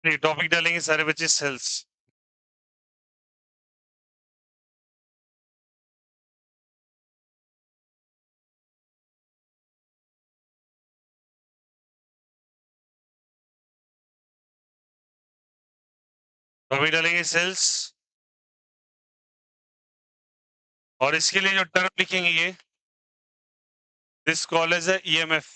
नहीं, टॉपिक डालेंगे सारे बच्चे सेल्स। टॉपिक डालेंगे सेल्स और इसके लिए जो टर्म लिखेंगे ये this call as a EMF.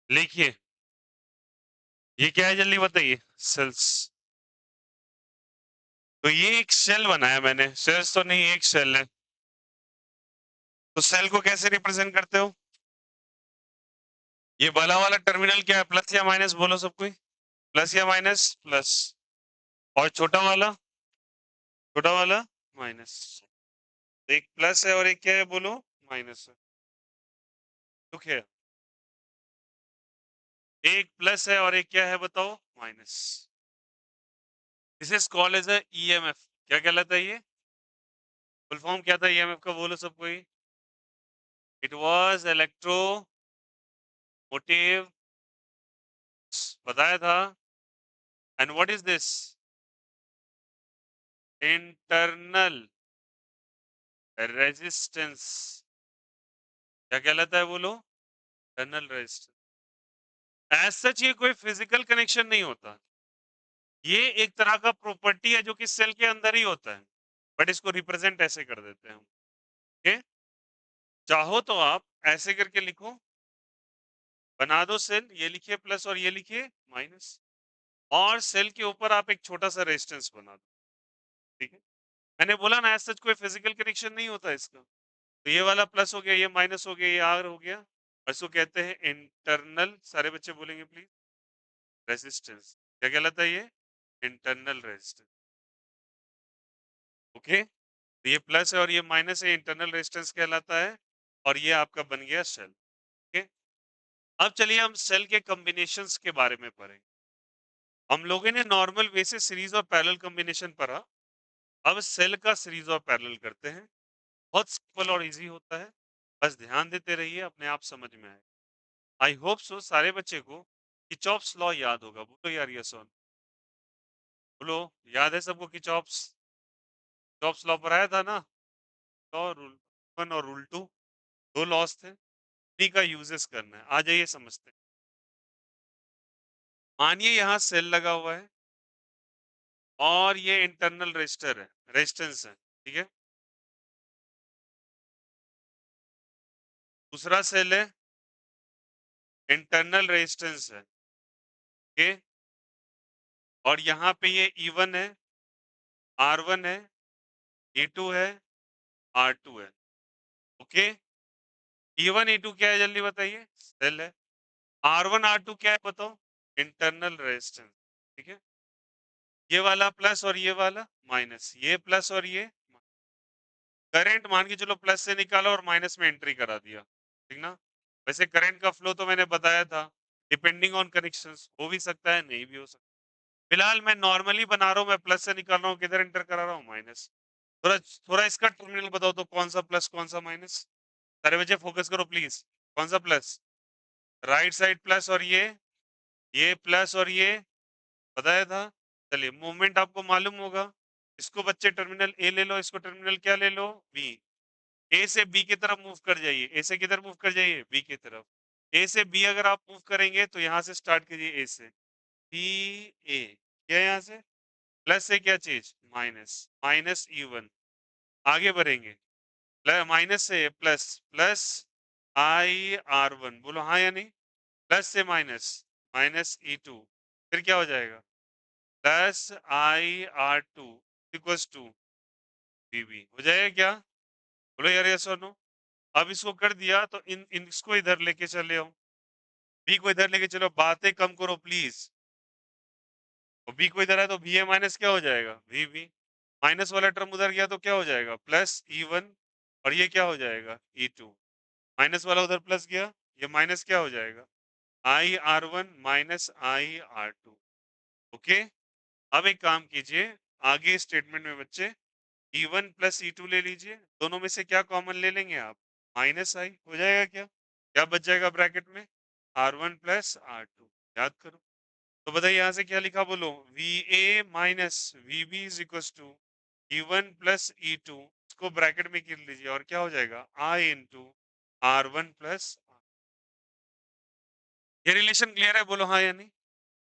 लिखिए ये क्या है जल्दी बताइए। सेल्स। तो ये एक सेल बनाया मैंने, सेल्स तो नहीं एक सेल है। तो सेल को कैसे रिप्रेजेंट करते हो? ये बड़ा वाला टर्मिनल क्या है, प्लस या माइनस बोलो सब कोई। प्लस या माइनस? प्लस। और छोटा वाला माइनस। एक प्लस है और एक क्या है बोलो? माइनस है। दुख है। एक प्लस है और एक क्या है बताओ? Minus. This is called as a EMF. क्या कहलाता है ये? फुल फॉर्म क्या था ईएमएफ का बोलो सब कोई। इट वाज इलेक्ट्रो मोटिव, बताया था। And what is this? Internal resistance. क्या कहलाता है बोलो? Internal resistance. एज सच ये कोई फिजिकल कनेक्शन नहीं होता, ये एक तरह का प्रॉपर्टी है जो कि सेल के अंदर ही होता है, बट इसको रिप्रेजेंट ऐसे कर देते हैं हम। ओके, चाहो तो आप ऐसे करके लिखो, बना दो सेल, ये लिखिए प्लस और ये लिखिए माइनस, और सेल के ऊपर आप एक छोटा सा रेजिस्टेंस बना दो। ठीक है, मैंने बोला ना ऐसा कोई फिजिकल कनेक्शन नहीं होता इसका। तो ये वाला प्लस हो गया, ये माइनस हो गया, ये आर हो गया, और इसको कहते हैं इंटरनल, सारे बच्चे बोलेंगे प्लीज, रेजिस्टेंस। क्या कहलाता है ये? Internal resistance. ओके, तो ये प्लस है और ये माइनस है, इंटरनल रेजिस्टेंस कहलाता है, और ये आपका बन गया सेल। ओके, अब चलिए हम सेल के कॉम्बिनेशंस के बारे में पढ़ें। हम लोगों ने नॉर्मल वे से सीरीज और पैरेलल कॉम्बिनेशन पढ़ा, अब सेल का सीरीज और पैरेलल करते हैं। बहुत सिंपल और इजी होता है, बस ध्यान देते रहिए, अपने आप समझ में आए। आई होप सो सारे बच्चे को किचॉप्स लॉ याद होगा, बोलो यार यस और बोलो। याद है सबको किचॉप्स? किचॉप्स लॉ पर आया था ना, लॉ रूल 1 और रूल 2, दो लॉस थे, उन्हीं का यूजेस करना है। आ जाइए समझते हैं। मानिए यहाँ सेल लगा हुआ है और ये इंटरनल रेजिस्टर है, रेजिस्टेंस है, ठीक है। दूसरा सेल है, इंटरनल रेजिस्टेंस है, ओके। और यहाँ पे ये E1 है, R1 है, E2 है, R2 है, ओके। E1 E2 क्या है जल्दी बताइए? सेल है। R1 R2 क्या है बताओ? इंटरनल रेजिस्टेंस, ठीक है। ये वाला प्लस और ये वाला माइनस, ये प्लस और ये करंट मान के चलो प्लस से निकाला और माइनस में एंट्री करा दिया, ठीक ना। वैसे करंट का फ्लो तो मैंने बताया था, डिपेंडिंग ऑन कनेक्शंस हो भी सकता है, नहीं भी हो सकता। फिलहाल मैं नॉर्मली बना रहा हूँ, मैं प्लस से निकाल रहा हूँ, किधर एंटर करा रहा हूँ? माइनस। थोड़ा थोड़ा इसका टर्मिनल बताओ तो, कौन सा प्लस कौन सा माइनस? सारे बच्चे फोकस करो प्लीज, कौन सा प्लस? राइट साइड प्लस, और ये प्लस और ये बताया था। चलिए मूवमेंट आपको मालूम होगा, इसको बच्चे टर्मिनल ए ले लो, इसको टर्मिनल क्या ले लो? बी। ए से बी की तरफ मूव कर जाइए, ए से किधर मूव कर जाइए? बी की तरफ। ए से बी अगर आप मूव करेंगे तो यहाँ से स्टार्ट कीजिए, ए से बी, ए क्या यहाँ से प्लस से क्या चीज? Minus, minus E1। आगे बढ़ेंगे, माइनस से प्लस, प्लस IR1, बोलो हाँ या नहीं? प्लस से माइनस, माइनस E2, फिर क्या हो जाएगा? Plus I R two equals to VB हो जाएगा क्या? बोलो यार यस और नो। अब इसको कर दिया तो इन इसको इधर लेके चले आओ, बी को इधर लेके चलो, बातें कम करो प्लीज। और बी को इधर है तो वी ए माइनस क्या हो जाएगा? V B. माइनस वाला टर्म उधर गया तो क्या हो जाएगा? Plus E one. और ये क्या हो जाएगा? ई टू। माइनस वाला उधर प्लस गया, ये माइनस क्या हो जाएगा? I R one minus I R two. Okay. अब एक काम कीजिए, आगे स्टेटमेंट में बच्चे E one plus E two ले लीजिए, दोनों में से क्या कॉमन ले लेंगे आप? माइनस आई हो जाएगा क्या? क्या बच जाएगा ब्रैकेट में? R one plus R two. याद करो। तो बताइए यहाँ से क्या लिखा, बोलो। V A minus V B is equal to E one plus E two, इसको ब्रैकेट में गिर लीजिए और क्या हो जाएगा? I into R one plus. ये रिलेशन क्लियर है? बोलो हाँ या नहीं।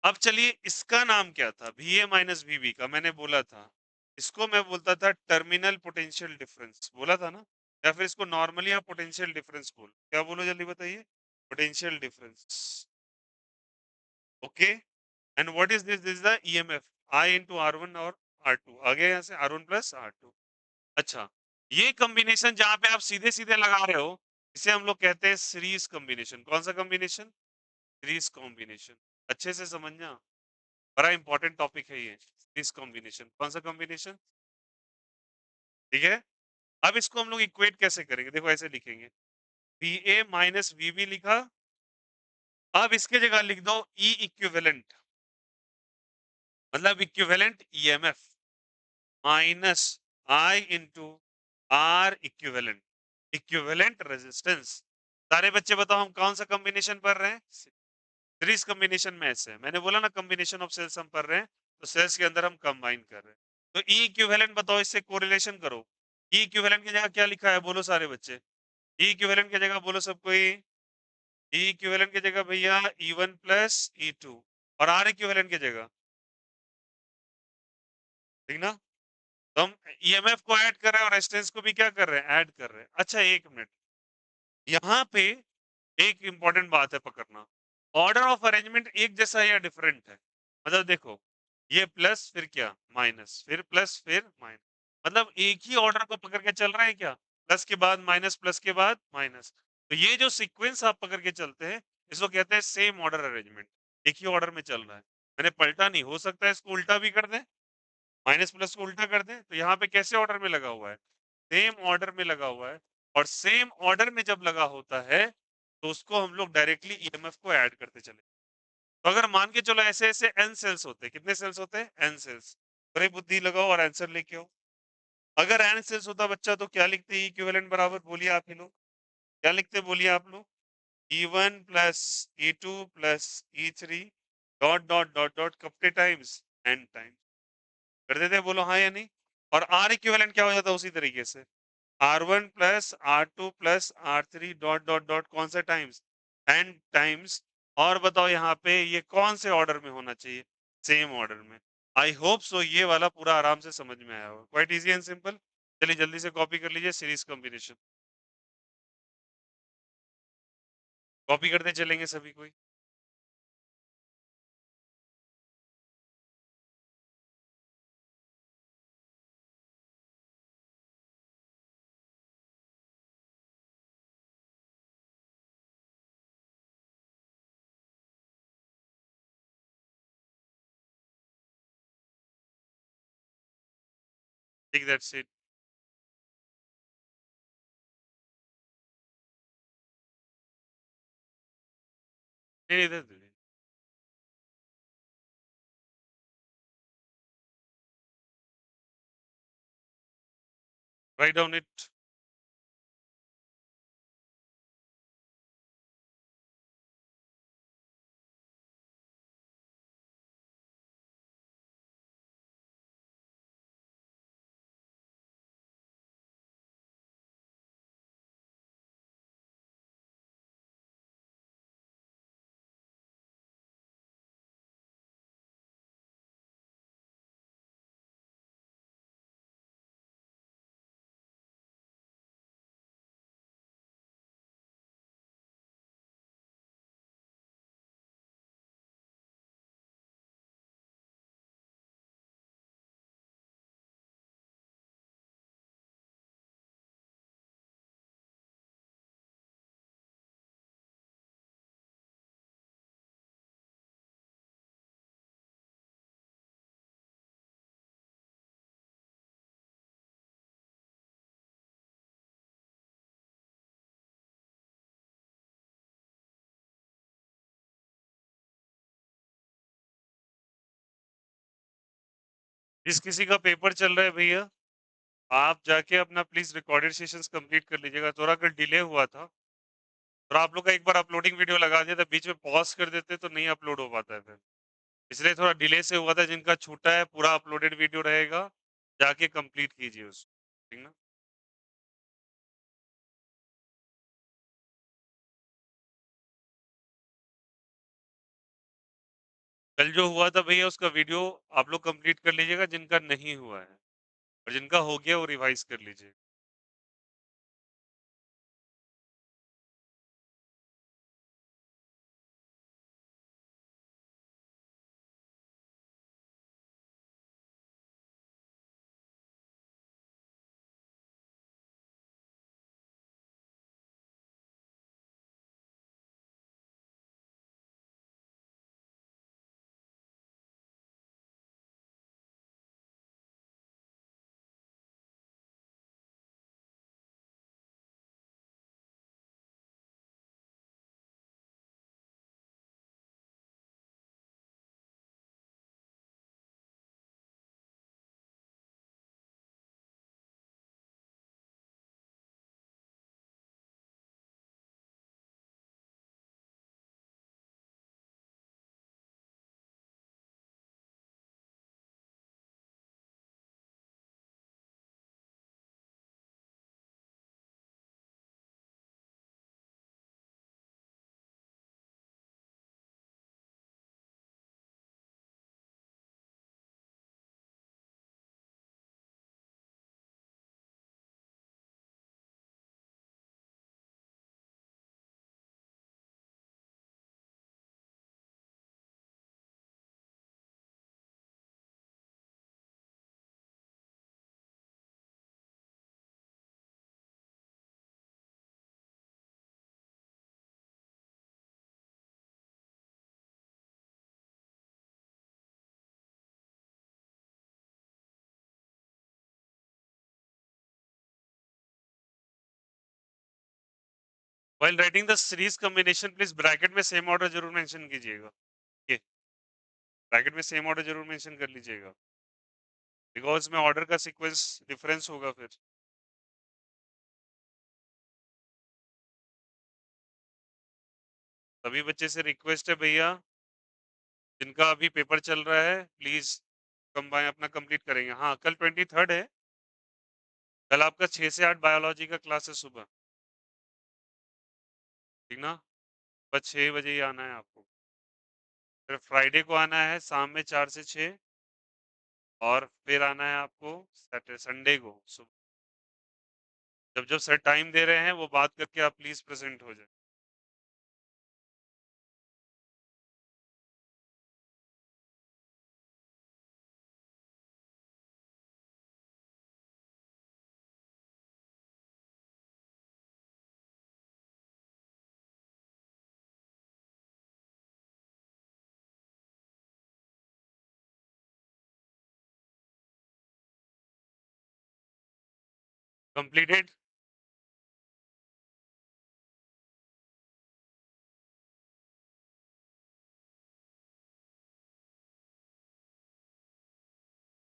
अब चलिए, इसका नाम क्या था? V A minus V B का मैंने बोला था, इसको मैं बोलता था टर्मिनल पोटेंशियल डिफरेंस, बोला था ना? या फिर इसको नॉर्मली आप पोटेंशियल डिफरेंस बोल, क्या बोलो जल्दी बताइए? Potential difference. Okay. And what is this? This is the EMF I into R one और आर टू, आ गया यहाँ से R one plus R two. अच्छा, ये कॉम्बिनेशन जहां पे आप सीधे सीधे लगा रहे हो, इसे हम लोग कहते हैं सीरीज कॉम्बिनेशन। कौन सा कॉम्बिनेशन? Series combination. अच्छे से समझना, बड़ा इंपॉर्टेंट टॉपिक है ये। सीरीज कॉम्बिनेशन कौन सा कॉम्बिनेशन? ठीक है। अब इसको हम लोग इक्वेट कैसे करेंगे? देखो ऐसे लिखेंगे, V A minus V B लिखा। अब इसके जगह लिख दो ई इक्विवेलेंट, मतलब equivalent EMF minus I into R equivalent, equivalent resistance. सारे बच्चे बताओ हम कौन सा कॉम्बिनेशन पढ़ रहे हैं? सीरीज कॉम्बिनेशन में ऐसे मैंने बोला ना, कॉम्बिनेशन ऑफ सेल्स हम पढ़ रहे हैं, तो सेल्स के अंदर हम कंबाइन कर रहे हैं। तो ई इक्विवेलेंट बताओ, इससे कोरिलेशन करो। ई इक्विवेलेंट की जगह क्या लिखा है? बोलो सारे बच्चे। ई इक्विवेलेंट की जगह बोलो सब कोई। ई इक्विवेलेंट की जगह भैया E one plus E two, और आर इक्विवेलेंट की जगह, ठीक ना? तो हम ईएमएफ को ऐड कर रहे हैं और रेजिस्टेंस को भी क्या कर रहे हैं? ऐड कर रहे हैं। अच्छा एक मिनट, यहाँ पे एक इंपॉर्टेंट बात है पकड़ना, ऑर्डर ऑफ अरेंजमेंट एक जैसा या डिफरेंट है? मतलब देखो, ये प्लस फिर क्या? माइनस, फिर प्लस फिर माइनस, मतलब एक ही ऑर्डर को पकड़ के चल रहे हैं क्या? प्लस के बाद माइनस, प्लस के बाद माइनस। तो ये जो सीक्वेंस आप पकड़ के चलते हैं, इसको कहते हैं सेम ऑर्डर अरेंजमेंट। एक ही ऑर्डर में चल रहा है, मैंने पलटा नहीं, हो सकता है इसको उल्टा भी कर दें, माइनस प्लस को उल्टा कर दें। तो यहाँ पे कैसे ऑर्डर में लगा हुआ है? सेम ऑर्डर में लगा हुआ है। और सेम ऑर्डर में जब लगा होता है, तो उसको हम लोग डायरेक्टली ईएमएफ को ऐड करते चले। तो अगर मान के चलो ऐसे ऐसे एन सेल्स होते हैं, कितने सेल्स होते हैं? N cells. बड़े बुद्धि लगाओ और आंसर लेके आओ। अगर एन सेल्स होता बच्चा तो क्या लिखते? इक्विवेलेंट बराबर, बोलिए आप ही लोग क्या लिखते? बोलिए आप लोग। E one plus E two plus E three dot dot dot dot कपटे टाइम्स एन टाइम्स कर देते हैं, बोलो हाँ या नहीं? और आर इक्विवेलेंट क्या हो जाता है उसी तरीके से? R one plus R two plus R three dot dot dot कौन सा टाइम्स? N times. और बताओ यहाँ पे ये कौन से ऑर्डर में होना चाहिए? सेम ऑर्डर में। आई होप सो ये वाला पूरा आराम से समझ में आया होगा, क्वाइट इजी एंड सिंपल। चलिए जल्दी से कॉपी कर लीजिए सीरीज कॉम्बिनेशन, कॉपी करते चलेंगे सभी कोई। ठीक, दैट्स इट। नहीं इधर राइट डाउन इट। जिस किसी का पेपर चल रहा है भैया, आप जाके अपना प्लीज रिकॉर्डेड सेशंस कंप्लीट कर लीजिएगा। थोड़ा अगर डिले हुआ था और आप लोग का एक बार अपलोडिंग वीडियो लगा दिया था, बीच में पॉज कर देते तो नहीं अपलोड हो पाता है फिर, इसलिए थोड़ा डिले से हुआ था। जिनका छूटा है पूरा अपलोडेड वीडियो रहेगा, जाके कंप्लीट कीजिए उसको, ठीक ना। कल जो हुआ था भैया उसका वीडियो आप लोग कंप्लीट कर लीजिएगा, जिनका नहीं हुआ है, और जिनका हो गया वो रिवाइज कर लीजिए। While writing the series combination, please bracket में सेम ऑर्डर जरूर मेंशन कीजिएगा। ये ब्रैकेट में सेम ऑर्डर जरूर मेंशन कर लीजिएगा, बिकॉज में ऑर्डर का सीक्वेंस डिफरेंस होगा फिर। सभी बच्चे से रिक्वेस्ट है भैया, जिनका अभी पेपर चल रहा है प्लीज कंबाइन अपना कंप्लीट करेंगे। हाँ कल 23rd है, कल आपका 6 से 8 बायोलॉजी का क्लास है सुबह, ठीक ना। बस 6 बजे ही आना है आपको। फिर फ्राइडे को आना है शाम में 4 से 6, और फिर आना है आपको सैटरडे संडे को सुबह। जब जब सर टाइम दे रहे हैं वो बात करके आप प्लीज प्रेजेंट हो जाए। कंप्लीटेड।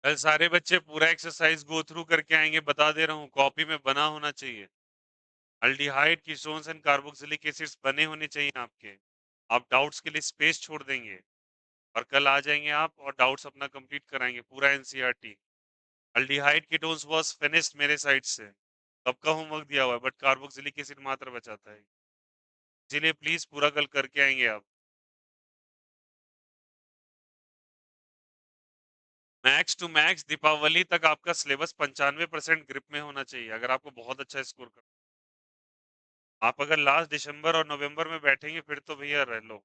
कल सारे बच्चे पूरा एक्सरसाइज गो थ्रू करके आएंगे, बता दे रहा हूँ, कॉपी में बना होना चाहिए। Aldehyde ketones and carboxylic acids बने होने चाहिए आपके। आप डाउट्स के लिए स्पेस छोड़ देंगे, और कल आ जाएंगे आप और डाउट्स अपना कंप्लीट कराएंगे पूरा NCERT. Aldehyde ketones was finished मेरे साइड से, कब का होमवर्क दिया हुआ है, बट कार्बोक्सिलिक एसिड मात्र बचाता है, इसीलिए प्लीज पूरा कल करके आएंगे आप। मैक्स टू मैक्स दीपावली तक आपका सिलेबस 95% ग्रिप में होना चाहिए, अगर आपको बहुत अच्छा स्कोर कर। आप अगर लास्ट दिसंबर और नवंबर में बैठेंगे फिर तो भैया रह लो,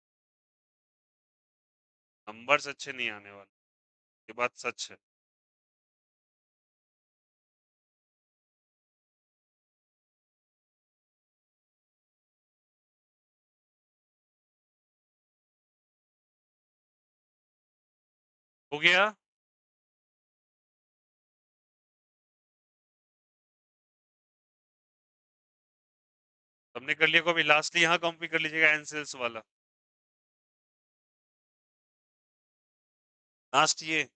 नंबर्स अच्छे नहीं आने वाले, ये बात सच है। हो गया। सबने कर लिया को अभी लास्टली यहाँ कॉपी कर लीजिएगा एनसेल्स वाला, लास्ट ये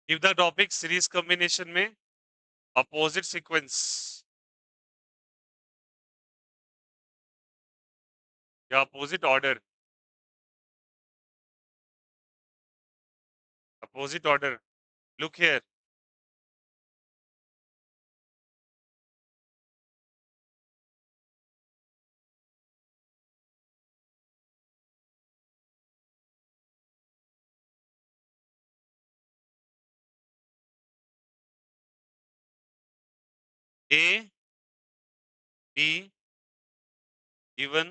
give the topic series combination में अपोजिट सीक्वेंस या opposite order, opposite order. Look here, A B E1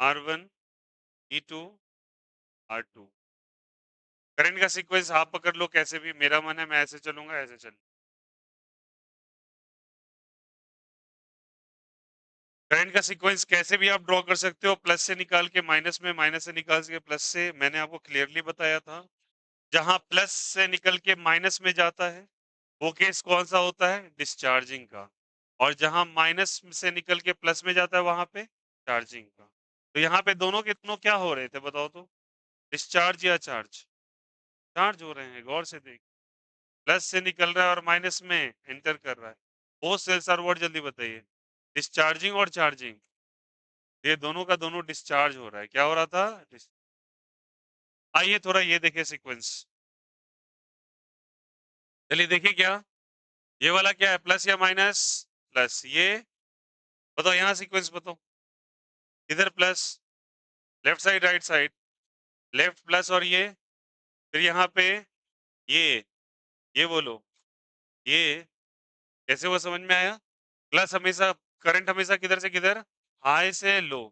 R1 E2 R2। Current का सीक्वेंस आप पकड़ लो कैसे भी, मेरा मन है मैं ऐसे चलूंगा, ऐसे चल। करंट का सीक्वेंस कैसे भी आप ड्रॉ कर सकते हो, प्लस से निकाल के माइनस में, माइनस से निकाल के प्लस से। मैंने आपको क्लियरली बताया था, जहां प्लस से निकल के माइनस में जाता है वो केस कौन सा होता है, डिस्चार्जिंग का। और जहां माइनस से निकल के प्लस में जाता है वहां पे चार्जिंग का। तो यहाँ पे दोनों के दोनों क्या हो रहे थे बताओ तो, डिस्चार्ज या चार्ज? चार्ज हो रहे हैं, गौर से देख। प्लस से निकल रहा है और माइनस में एंटर कर रहा है। वो सेल्स आर व्हाट, जल्दी बताइए। डिस्चार्जिंग और चार्जिंग, ये दोनों का दोनों डिस्चार्ज हो रहा है। क्या हो रहा था? आइए थोड़ा ये देखिए सीक्वेंस, चलिए देखिए क्या, ये वाला क्या है, प्लस या माइनस? प्लस। ये बताओ यहाँ सीक्वेंस बताओ, इधर plus, left side right side, left plus और ये, फिर यहाँ पे ये ये बोलो, ये कैसे वो समझ में आया? प्लस हमेशा, करंट हमेशा किधर से किधर, हाई से लो।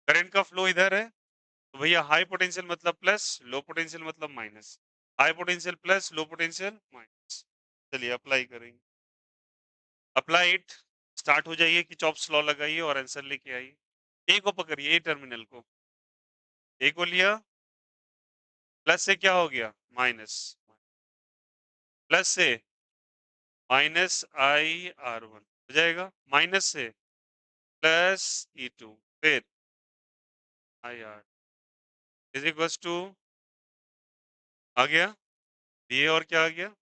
करंट का फ्लो इधर है तो भैया हाई पोटेंशियल मतलब प्लस, लो पोटेंशियल मतलब minus. High potential plus, low potential minus. चलिए अप्लाई करेंगे, अप्लाई इट। स्टार्ट हो जाइए कि चॉप्स लॉ लगाइए और आंसर लेके आइए। ए को पकड़िए, ए टर्मिनल को, ए को लिया, प्लस से क्या हो गया, माइनस, प्लस से माइनस IR1 हो जाएगा, माइनस से प्लस E2, फिर IR इज इक्वल्स टू, आ गया ये, और क्या आ गया,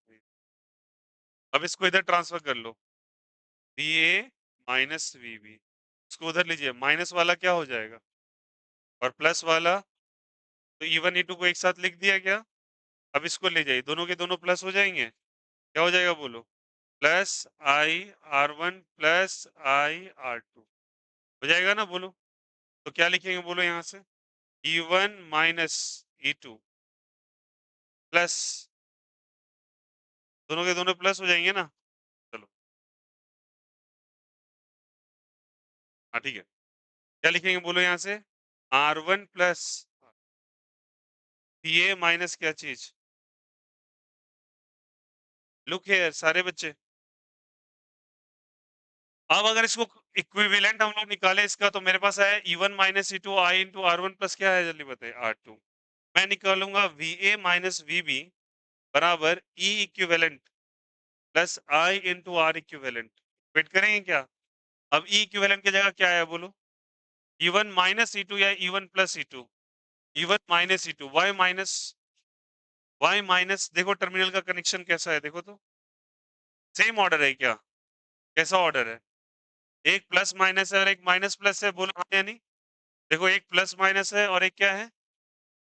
अब इसको इधर ट्रांसफर कर लो, VA माइनस VB, इसको उधर लीजिए, माइनस वाला क्या हो जाएगा और प्लस वाला, तो E1 E2 को एक साथ लिख दिया क्या? अब इसको ले जाइए, दोनों के दोनों प्लस हो जाएंगे, क्या हो जाएगा बोलो, प्लस IR1 प्लस IR2 हो जाएगा ना, बोलो। तो क्या लिखेंगे बोलो यहाँ से, E1 माइनस E2 प्लस, दोनों के दोनों प्लस हो जाएंगे ना। चलो हाँ ठीक है, क्या लिखेंगे बोलो यहाँ से, R1 प्लस PA माइनस क्या चीज, लुक हियर सारे बच्चे। अब अगर इसको इक्विवेलेंट हम लोग निकाले इसका, तो मेरे पास आया E1 minus E2 I into R1 plus क्या है, जल्दी बताइए, R2। मैं निकालूंगा VA माइनस VB बराबर E equivalent plus I into R equivalent. Fit करेंगे क्या? अब E इक्विवेलेंट की जगह क्या है बोलो, E1 माइनस E2 या E1 plus E2? E1 minus E2, Y minus, देखो टर्मिनल का कनेक्शन कैसा है देखो तो, सेम ऑर्डर है क्या? कैसा ऑर्डर है? एक प्लस माइनस है और एक माइनस प्लस है, बोलो हाँ या नहीं? देखो एक प्लस माइनस है और एक क्या है,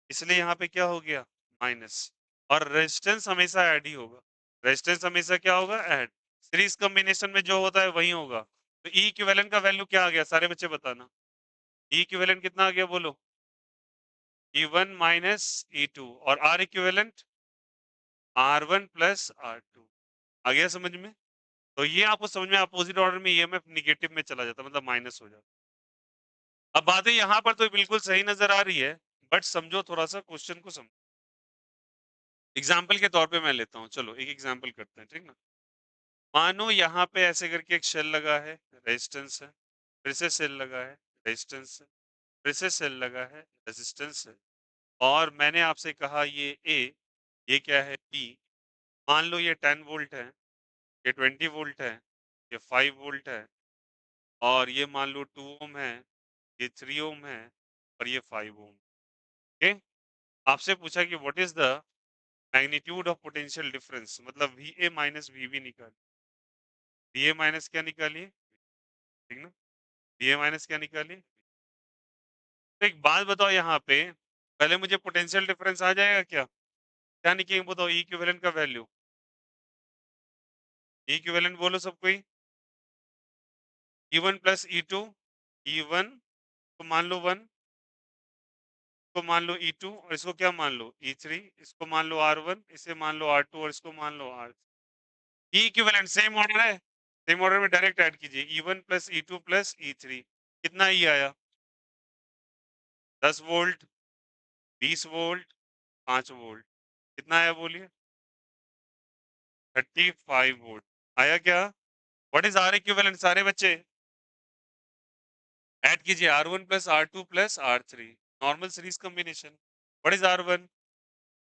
इसलिए यहाँ पे क्या हो गया, माइनस। और रेजिस्टेंस हमेशा ऐड ही होगा, रेजिस्टेंस हमेशा क्या होगा, ऐड। सीरीज कॉम्बिनेशन में जो होता है वही होगा। तो ई इक्विवेलेंट का वैल्यू क्या आ गया, सारे बच्चे बताना। ई इक्विवेलेंट कितना आ गया बोलो, E1 माइनस E2, और R equivalent R1 plus R2। आ गया समझ में? तो ये आपको समझ में, अपोजिट ऑर्डर में ईएमएफ निगेटिव में चला जाता, मतलब माइनस हो जाता। अब बातें यहाँ पर तो बिल्कुल सही नजर आ रही है, बट समझो थोड़ा सा, क्वेश्चन को समझो। एग्जाम्पल के तौर पे मैं लेता हूँ, चलो एक एग्जाम्पल करते हैं, ठीक ना। मानो यहाँ पे ऐसे करके एक शेल लगा है, रेजिस्टेंस है, फिर से सेल लगा है, रेजिस्टेंस है, फिर से सेल लगा है, रेजिस्टेंस है। और मैंने आपसे कहा ये ए, ये क्या है बी। मान लो ये 10 वोल्ट है, ये 20 वोल्ट है, ये 5 वोल्ट है, और ये मान लो 2 ओम है, ये 3 ओम है, और ये 5 ओम। ओके, आपसे पूछा कि what is the magnitude of potential difference मतलब VA माइनस VB निकाल। VA माइनस क्या निकालिए, ठीक ना, VA माइनस क्या निकालिए। तो एक बात बताओ यहाँ पे, पहले मुझे पोटेंशियल डिफरेंस आ जाएगा क्या? क्या निकालेंगे बताओ, ई इक्विवेलेंट का वैल्यू, ई इक्विवेलेंट बोलो सब कोई। E1 प्लस E2, E1 को मान लो 1, इसको मान लो E2 और इसको क्या मान लो E3, इसको मान लो R1, इसे मान लो R2 और इसको मान लो R। ई इक्विवेलेंट सेम ऑर्डर है, सेम ऑर्डर में डायरेक्ट ऐड कीजिए, E1 plus E2 plus E3, कितना ई आया? 10 वोल्ट, 20 वोल्ट, 5 वोल्ट, कितना आया बोलिए? 35 वोल्ट आया क्या? व्हाट इज आर इक्विवेलेंट सारे बच्चे? ऐड कीजिए R1 plus R2 plus R3, normal series combination. What is R1?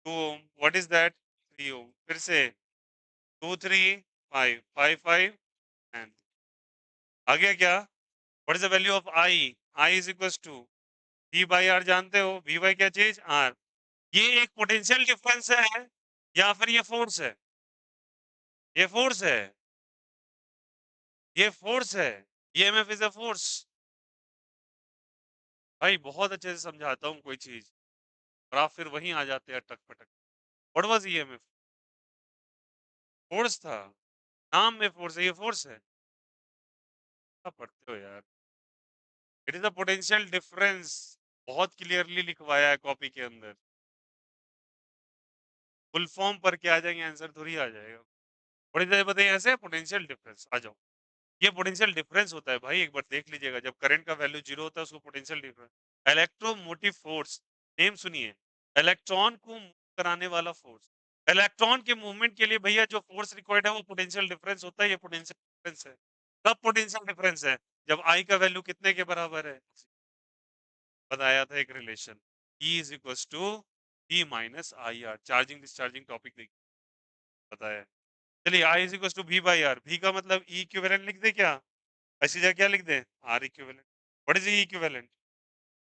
2 ohm. What is that? 3 ohm. फिर से 2 3 5 5 5 एंड आ गया क्या? What is the value of I? I is equals to V by R, जानते हो V by क्या चीज? R। ये एक पोटेंशियल डिफरेंस है या फिर ये फोर्स है? ये फोर्स है, ये फोर्स है, EMF इज अ फोर्स। भाई बहुत अच्छे से समझाता हूँ कोई चीज और आप फिर वहीं आ जाते हैं अटक पटक। What was EMF? फोर्स था, नाम में फोर्स है, ये फोर्स है। क्या पढ़ते हो यार, it is the potential difference, बहुत क्लियरली लिखवाया है कॉपी के अंदर। फुल फॉर्म पर क्या आ जाएंगे, आंसर थोड़ी आ जाएगा। बड़ी देर बताइए ऐसे पोटेंशियल डिफरेंस आ जाओ। ये पोटेंशियल डिफरेंस होता है भाई, एक बार देख लीजिएगा, जब करंट का वैल्यू जीरो होता है उसको potential difference. Electromotive force, name सुनिए, इलेक्ट्रॉन को मूव कराने वाला फोर्स। इलेक्ट्रॉन के मूवमेंट के लिए भैया जो फोर्स रिक्वायर्ड है वो पोटेंशियल डिफरेंस होता है, ये पोटेंशियल डिफरेंस है। कब पोटेंशियल डिफरेंस है? जब आई का वैल्यू कितने के बराबर है? बताया था एक relation, E is equal to E minus I R, charging discharging topic देखिए, बताया। चलिए I is equal to V by R, V का मतलब E इक्विवेलेंट लिख दे क्या? ऐसी जगह क्या लिख दें? R equivalent. What is E equivalent?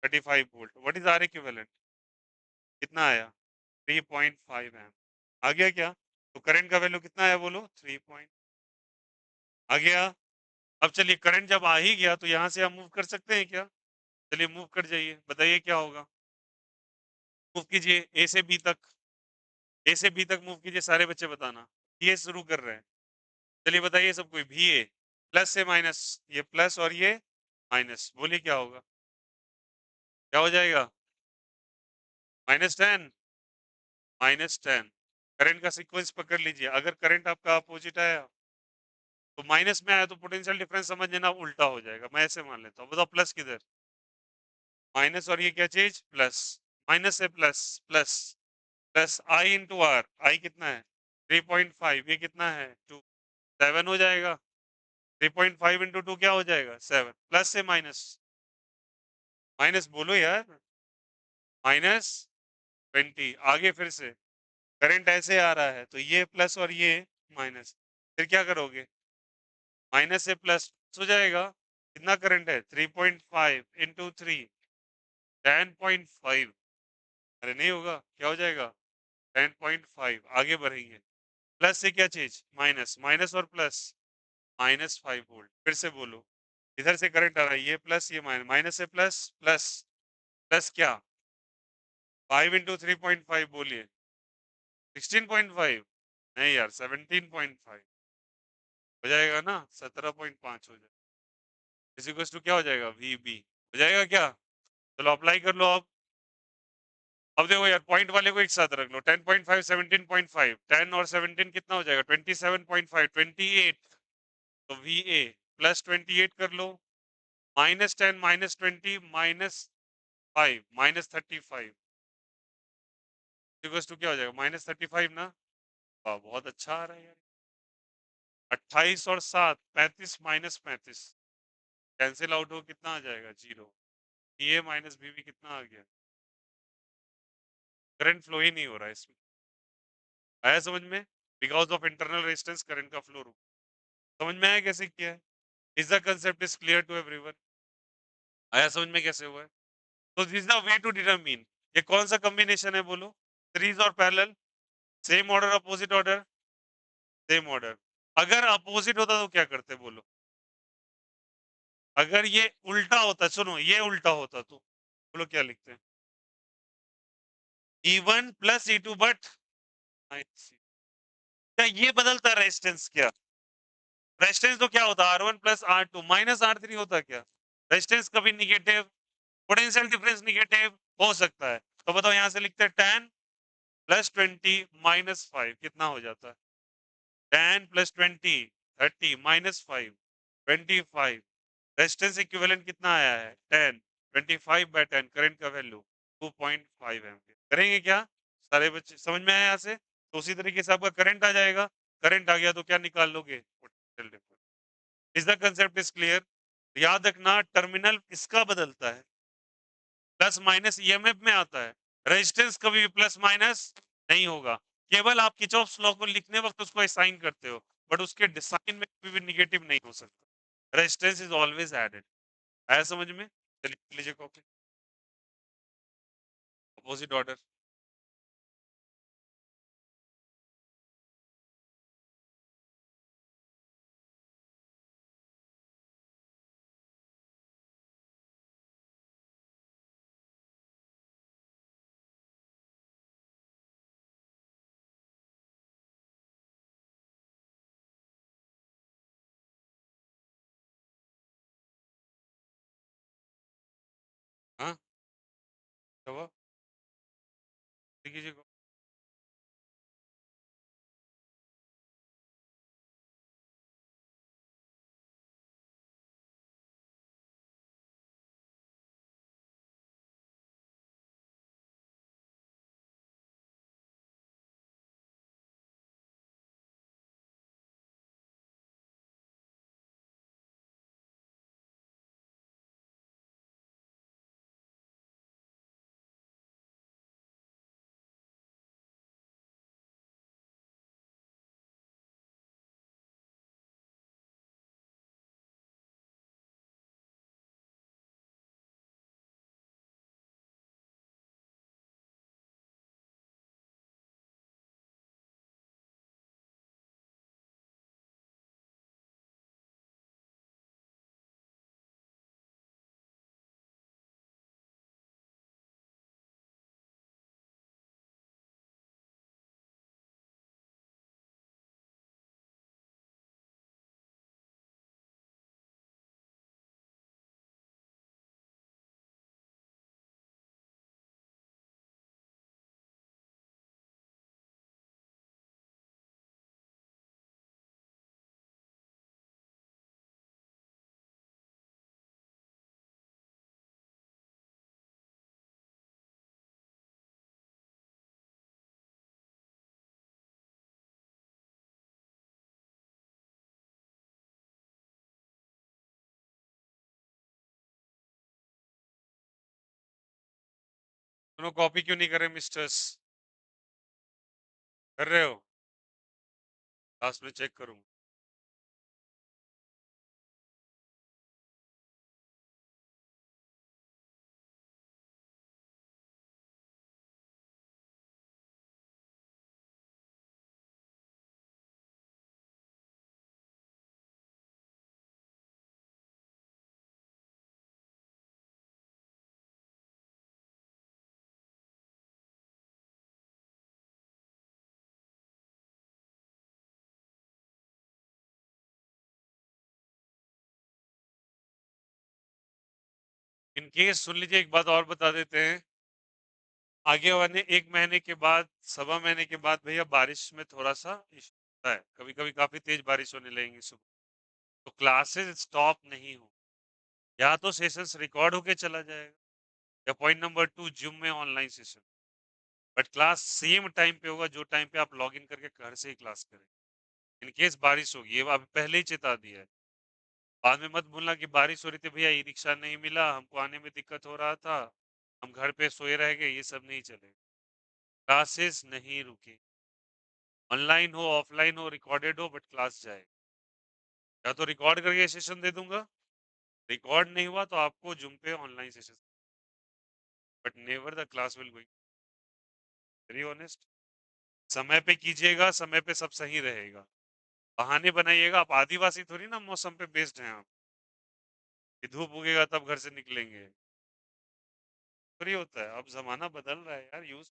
35 volt. What is R equivalent? कितना आया? 3.5 एम। आ गया क्या? तो करंट का वैल्यू कितना आया बोलो? 3 पॉइंट। आ गया। अब चलिए करंट जब आ ही गया तो यहां से हम मूव कर सकते हैं क्या? चलिए मूव कर जाइए, बताइए क्या होगा। मूव कीजिए ए से बी तक, ए से बी तक मूव कीजिए, सारे बच्चे बताना। ये शुरू कर रहे हैं, चलिए बताइए सब कोई। भी ए प्लस से माइनस, ये प्लस और ये माइनस, बोलिए क्या होगा? क्या हो जाएगा? -10, -10। करंट का सीक्वेंस पकड़ लीजिए, अगर करंट आपका अपोजिट आया तो माइनस में आया तो पोटेंशियल डिफरेंस समझ लेना उल्टा हो जाएगा, मैं ऐसे मान लेता हूँ। बताओ प्लस किधर? माइनस और ये क्या चीज? प्लस। माइनस से plus, plus plus I into R, I कितना है? 3.5, ये कितना है? 2, 7 हो जाएगा। 3.5 इंटू 2 क्या हो जाएगा? 7। प्लस से माइनस, माइनस बोलो यार, -20। आगे फिर से करंट ऐसे आ रहा है तो ये प्लस और ये माइनस, फिर क्या करोगे? माइनस से प्लस हो जाएगा। कितना करंट है? 3.5 इंटू 3, 10.5। अरे नहीं होगा, क्या हो जाएगा? 10.5। आगे बढ़ेंगे, प्लस से क्या चीज? माइनस, माइनस और प्लस, -5 वोल्ट। फिर से बोलो, इधर से करंट आ रहा है, ये प्लस ये माइनस, माइनस से प्लस, प्लस प्लस क्या? 5 इंटू 3.5 बोलिए। 16.5? नहीं यार, 17.5 हो जाएगा ना, 17.5 हो जाएगा। इस टू क्या हो जाएगा? VB हो जाएगा क्या? चलो अप्लाई कर लो अब देखो यार, पॉइंट वाले को एक साथ रख लो। 10.5 17.5, 10 और 17 कितना हो जाएगा? 27.5, 28। तो VA प्लस 28 कर लो, -10 -20 -5 -35, टू क्या हो जाएगा? -35 ना। वाह बहुत अच्छा आ रहा है यार। 28 और 7 35 -35 कैंसिल आउट हो, कितना आ जाएगा? 0। ए माइनस बीबी कितना आ गया? करंट फ्लो ही नहीं हो रहा है इसमें, आया समझ में? Because of internal resistance current का फ्लो रुक। समझ में आया कैसे किया है? Is the concept is clear to everyone? आया समझ में कैसे हुआ है? तो this is the way to determine ये कौन सा कॉम्बिनेशन है बोलो, सीरीज और parallel. Same order opposite order, same order. अगर अपोजिट होता तो क्या करते बोलो? अगर ये उल्टा होता, सुनो ये उल्टा होता तो बोलो क्या लिखते हैं? E1 प्लस E2 बट क्या ये बदलता है रेजिस्टेंस क्या? रेजिस्टेंस तो क्या होता है R1 plus R2 minus R3 होता क्या? रेजिस्टेंस कभी निगेटिव, पोटेंशियल डिफरेंस निगेटिव हो सकता है। तो बताओ यहां से लिखते हैं 10 प्लस 20 माइनस 5 कितना हो जाता है? 10 प्लस 20 30 माइनस 5 25। रेजिस्टेंस इक्विवेलेंट कितना आया है? 10 25 बाय 10 करंट का वैल्यू 2.5 एम्पियर। करेंगे क्या सारे बच्चे? समझ में आया यहाँ से? तो उसी तरीके से आपका करंट आ जाएगा। करंट आ गया तो क्या निकाल लोगे? Potential difference. Is the concept is clear? याद रखना टर्मिनल किसका बदलता है? प्लस माइनस ईएमएफ में आता है। रेजिस्टेंस कभी भी प्लस माइनस नहीं होगा। केवल आप किरचॉफ्स लॉ को लिखने वक्त उसको असाइन करते हो, बट उसके डिजाइन में कभी भी निगेटिव नहीं हो सकता। Resistance is always added. आया समझ में? चलिए लिख लीजिए कॉपी। Opposite order. हाँ क्या हुआ? लिख लीजिए कॉपी। सुनो कॉपी क्यों नहीं कर रहे मिस्टर्स? कर रहे हो? लास्ट में चेक करूंगा। इनकेस सुन लीजिए एक बात और बता देते हैं। आगे वाले एक महीने के बाद, सवा महीने के बाद भैया बारिश में थोड़ा सा इशू होता है, कभी कभी काफी तेज बारिश होने लगेंगी सुबह। तो क्लासेस स्टॉप नहीं हो, या तो सेशंस रिकॉर्ड होके चला जाएगा, या पॉइंट नंबर 2 जिम में online session. But class same time पे होगा जो टाइम पे आप लॉग इन करके घर से ही क्लास करें। इन केस बारिश होगी, ये अभी पहले ही चेता दिया है। बाद में मत भूलना कि बारिश हो रही थी भैया, ई रिक्शा नहीं मिला, हमको आने में दिक्कत हो रहा था, हम घर पे सोए रह गए, ये सब नहीं चले। क्लासेस नहीं रुके, ऑनलाइन हो ऑफलाइन हो रिकॉर्डेड हो, बट क्लास जाए। या तो रिकॉर्ड करके सेशन दे दूंगा, रिकॉर्ड नहीं हुआ तो आपको जूम पे online session, but never the class will going, very honest. समय पे कीजिएगा, समय पे सब सही रहेगा। बहाने बनाइएगा, आप आदिवासी थोड़ी ना मौसम पे बेस्ड हैं आप, कि धूप उगेगा तब घर से निकलेंगे। थोड़ी होता है, अब ज़माना बदल रहा है यार, यूज़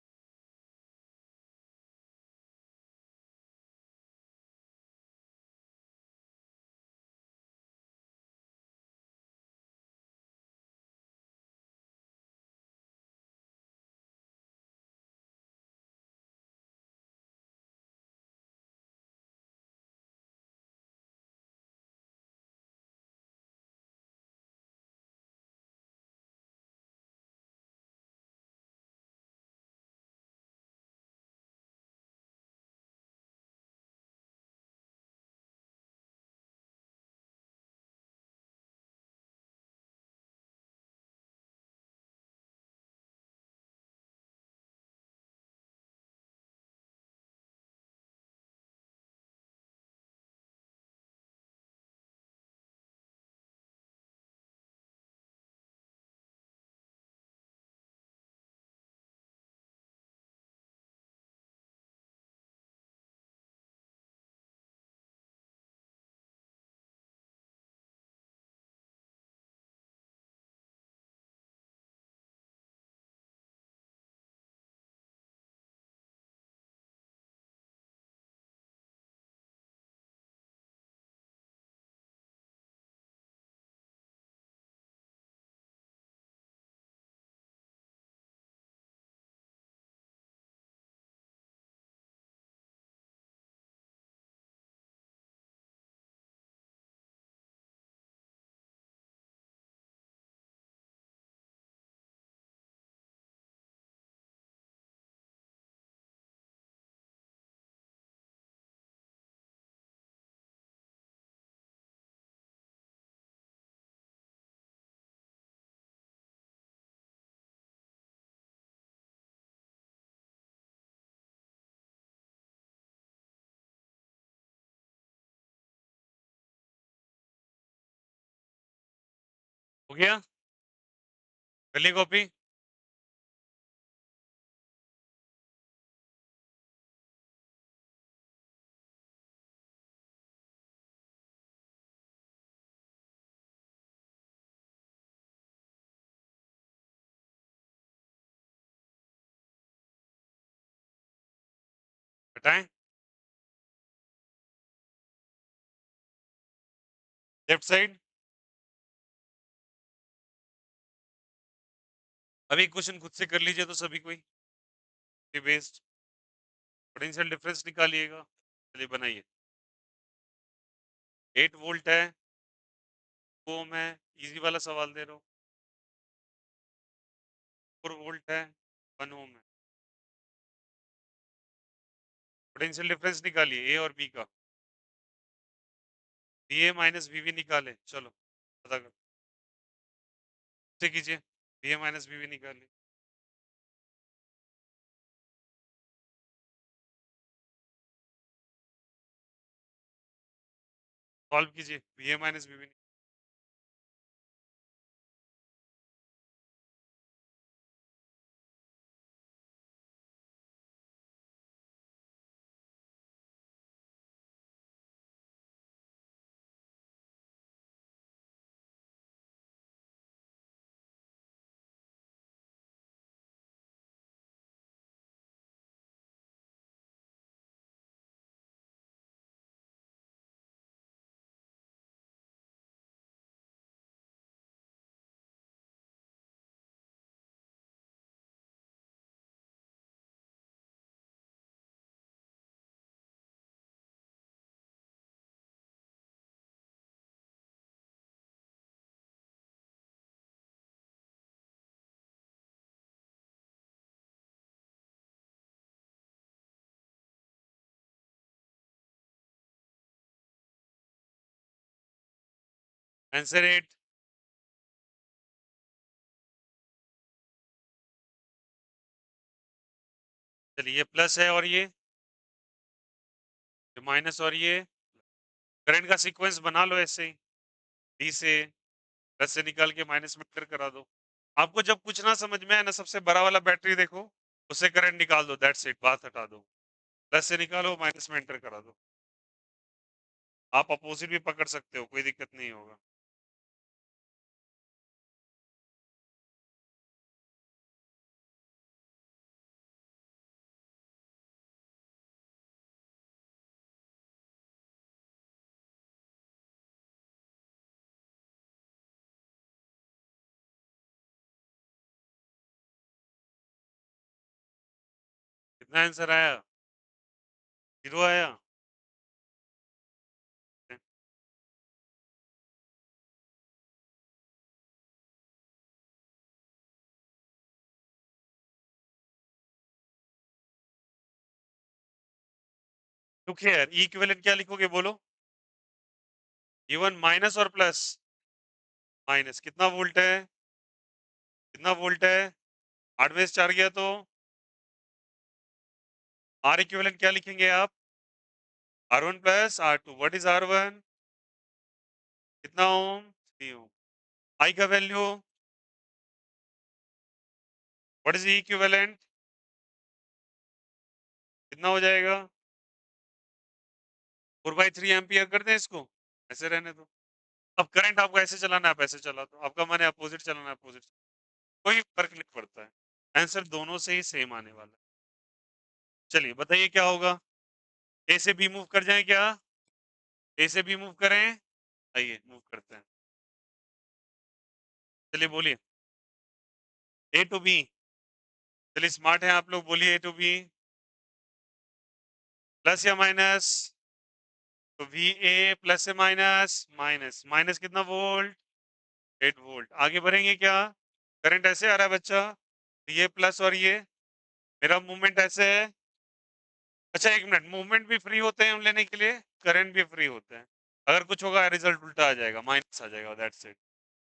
हो गया? कर ली कॉपी? हटाएँ? Left side? अभी क्वेश्चन खुद से कर लीजिए तो सभी कोई, ये बेस्ड पोटेंशियल डिफरेंस निकालिएगा। चलिए बनाइए। 8 वोल्ट है, वो मैं इजी वाला सवाल दे रहा हूँ। 4 वोल्ट है, 1 ओम है। पोटेंशियल डिफरेंस निकालिए ए और बी का। वी ए माइनस वी निकाले, चलो पता कर से कीजिए। वी ए माइनस वी निकालिए। सॉल्व कीजिए। V A minus V answer 8। चलिए ये प्लस है और ये माइनस और ये करंट का सीक्वेंस बना लो ऐसे ही। डी से प्लस से निकाल के माइनस में क्लियर करा दो। आपको जब कुछ ना समझ में आए ना, सबसे बड़ा वाला बैटरी देखो, उससे करंट निकाल दो, दैट्स इट, बात हटा दो। प्लस से निकालो, माइनस में एंटर करा दो। आप अपोजिट भी पकड़ सकते हो, कोई दिक्कत नहीं होगा। कितना आंसर आया? 0 आया। लुक हियर, ई इक्विवेलेंट क्या लिखोगे बोलो? गिवन माइनस और प्लस। माइनस कितना वोल्ट है? कितना वोल्ट है? 8 में से 4 गया तो आर इक्विवेलेंट क्या लिखेंगे आप? R1 plus R2। What is R1? कितना ओम? 3 ओम। आई का value? What is E equivalent? कितना हो जाएगा? 4/3 एम्पियर कर दें इसको, ऐसे रहने दो। अब करंट आपको ऐसे चलाना है, आप ऐसे चला दो। आपका मन है अपोजिट चलाना है, अपोजिट। कोई फर्क नहीं पड़ता है। आंसर दोनों से ही सेम आने वाला है। चलिए बताइए क्या होगा? ए से बी मूव कर जाए क्या? ए से बी मूव करें? आइए मूव करते हैं। चलिए बोलिए। ए टू बी। चलिए स्मार्ट है आप लोग, बोलिए ए टू बी। प्लस या माइनस? तो वी ए प्लस से माइनस, माइनस माइनस कितना वोल्ट? 8 वोल्ट। आगे बढ़ेंगे क्या? करंट ऐसे आ रहा है बच्चा, तो ये प्लस और ये, मेरा मूवमेंट ऐसे है। अच्छा एक मिनट, मूवमेंट भी फ्री होते हैं हम लेने के लिए, करंट भी फ्री होते हैं। अगर कुछ होगा रिजल्ट उल्टा आ जाएगा, माइनस आ जाएगा, दैट्स इट।